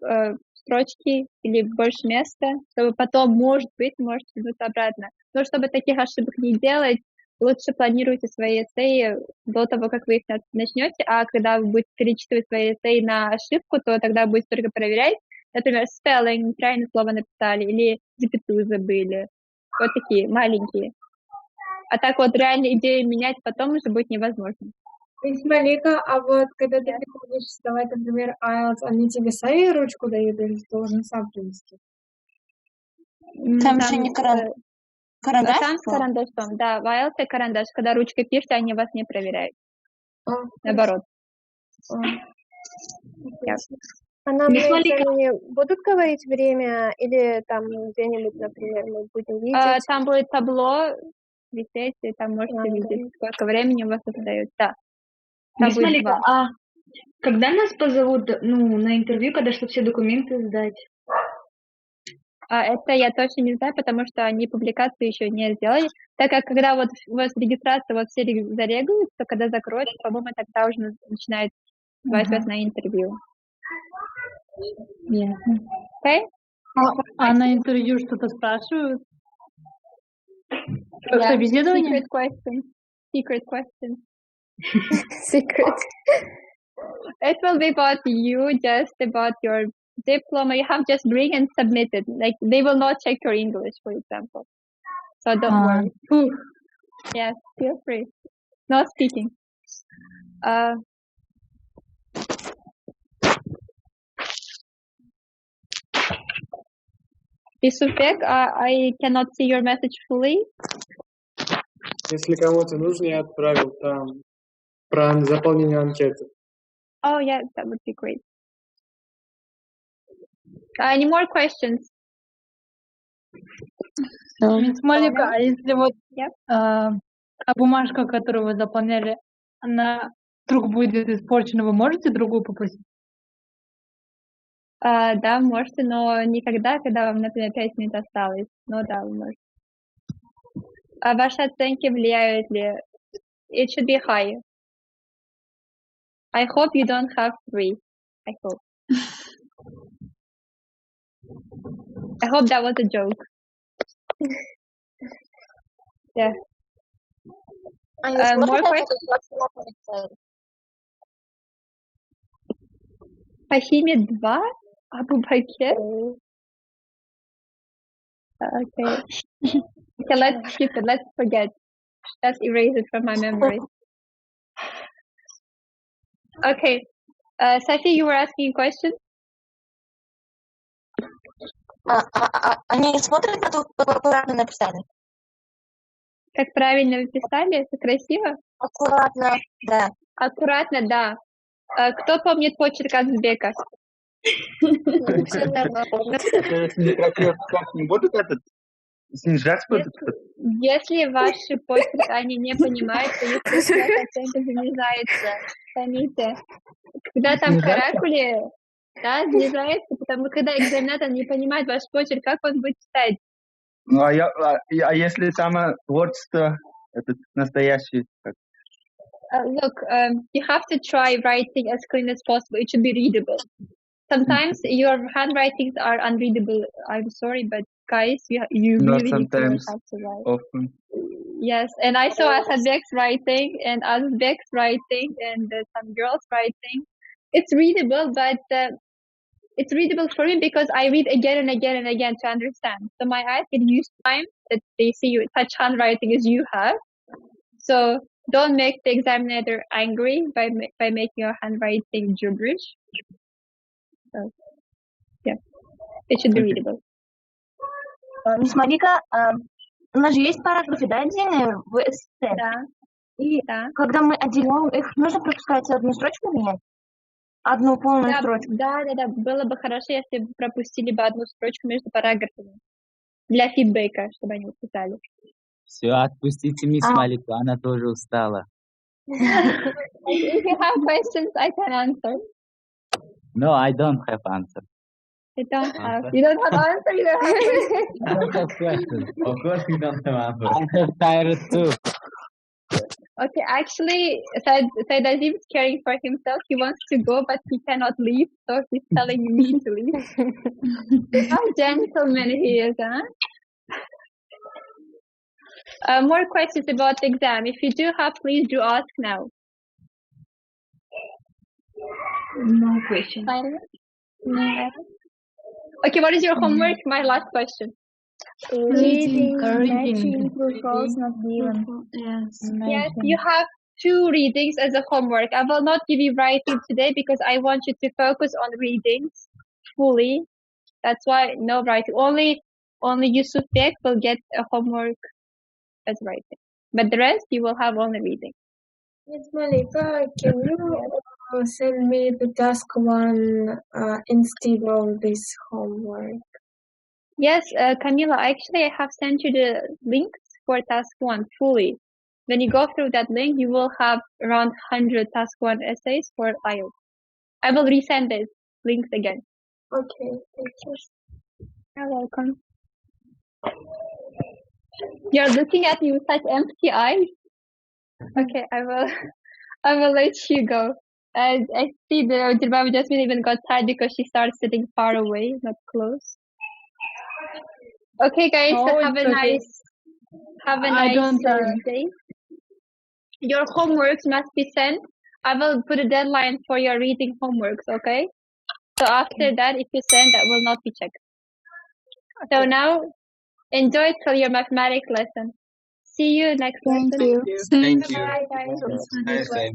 Speaker 1: строчки или больше места, чтобы потом, может быть, можете вернуться обратно. Но чтобы таких ошибок не делать, лучше планируйте свои эссе до того, как вы их начнете, а когда вы будете перечитывать свои эссе на ошибку, то тогда будете только проверять, например, spelling, неправильное слово написали, или запятую забыли. Вот такие маленькие. А так вот реально идею менять потом уже будет невозможно.
Speaker 16: Мисс Малика, а вот когда ты приходишь сдавать, например, IELTS, они тебе сами ручку дают или ты должен сам принести?
Speaker 15: Там же не карандаш?
Speaker 1: Там с карандашом, да. В IELTS и карандаш. Когда ручкой пишете, они вас не проверяют. Наоборот.
Speaker 14: А нам на экзамене будут говорить время или там где-нибудь, например, мы будем видеть?
Speaker 1: Там будет табло висеть, и там можете видеть, сколько времени у вас остается. Да.
Speaker 2: Мисс Малика, а когда нас позовут, на интервью, когда что все документы сдать?
Speaker 1: Это я точно не знаю, потому что они публикацию еще не сделали. Так как когда вот у вас регистрация, вот все зарегаются, когда закроют, по-моему, тогда уже начинают звать вас на интервью.
Speaker 9: Ясно.
Speaker 1: Okay?
Speaker 9: А на интервью что-то спрашивают? Собеседование?
Speaker 1: Secret question. Secret. It will be about you, just about your diploma. You have just bring and submit it. Like they will not check your English, for example. So don't worry. Yes, feel free. No speaking. Isufek, I cannot see your message fully.
Speaker 17: Если кому-то нужно, я отправил там про заполнение анкеты.
Speaker 1: Oh, yeah, that would be great. Any more questions?
Speaker 9: Мисс Малика, а если вот бумажка, которую вы заполняли, она вдруг будет испорчена, вы можете другую попросить?
Speaker 1: Да, можете, но никогда, когда вам, например, 5 минут осталось. Ну да, вы можете. А ваши оценки влияют ли? It should be high. I hope you don't have 3. I hope. I hope that was a joke. Yeah. More questions? По химии 2? А по баке? Okay. Okay, let's skip it. Let's forget. Let's erase it from my memory. Okay. Safi, you were asking a question?
Speaker 15: Они смотрят на то, как аккуратно написали.
Speaker 1: Как правильно вы писали? Это красиво?
Speaker 15: Аккуратно, да.
Speaker 1: Аккуратно, да. Кто помнит почерк Азбека?
Speaker 3: Не будут снижать будут?
Speaker 1: Если ваши почерк они не понимают, то естественно оценка занижается. Поймите. Когда там каракули, да, снижается, потому что когда экзаменатор не понимает ваш почерк, как он будет читать?
Speaker 3: Ну, а если там творчество, этот настоящий?
Speaker 1: Look, you have to try writing as clean as possible. It should be readable. Sometimes your handwritings are unreadable. I'm sorry, but guys, you
Speaker 3: Not
Speaker 1: really
Speaker 3: sometimes,
Speaker 1: have to write.
Speaker 3: often.
Speaker 1: Yes, and I saw Asadbek's writing and Azbek's writing and some girls' writing. It's readable, but it's readable for me because I read again and again and again to understand. So my eyes get used to time that they see you such handwriting as you have. So don't make the examiner angry by making your handwriting gibberish. So, yeah, it should be readable.
Speaker 15: Смотри-ка, у нас же есть параграфы, да, отдельные в эссе?
Speaker 1: Да.
Speaker 15: И когда мы отделяем их, нужно пропускать одну строчку или нет? Одну полную строчку.
Speaker 1: Да. Было бы хорошо, если бы пропустили бы одну строчку между параграфами. Для фидбэка, чтобы они писали.
Speaker 6: Все, отпустите мисс Малику, она тоже устала.
Speaker 1: If you have questions, I can answer.
Speaker 6: No, I don't have answer.
Speaker 1: You don't have answer, you don't have questions.
Speaker 6: I don't have questions. Of course you don't have answer. I have tired too.
Speaker 1: Okay, actually, Said Azim is caring for himself. He wants to go, but he cannot leave, so he's telling me to leave. How gentleman he is, huh? More questions about the exam. If you do have, please do ask now.
Speaker 2: No question.
Speaker 1: No. Okay, what is your homework? My last question.
Speaker 14: Reading, matching, true, false, not given.
Speaker 1: Yes, you have 2 readings as a homework. I will not give you writing today because I want you to focus on readings fully. That's why no writing. Only Yusuf Bek will get a homework as writing. But the rest you will have only reading.
Speaker 16: Miss Malika, can you send me the task 1 instead of this homework?
Speaker 1: Yes, Camila, actually I have sent you the links for task 1 fully. When you go through that link, you will have around 100 task 1 essays for IELTS. I will resend these links again.
Speaker 16: Okay, thank you.
Speaker 1: You're welcome. You're looking at me with such empty eyes. Okay, I will let you go. I see the Dirbabu Jasmine even got tired because she started sitting far away, not close. Okay, guys, have a nice day. Your homeworks must be sent. I will put a deadline for your reading homeworks, okay? So after that, if you send, that will not be checked. So now, enjoy till your mathematics lesson. See you next lesson.
Speaker 11: Thank you.
Speaker 1: Bye, guys.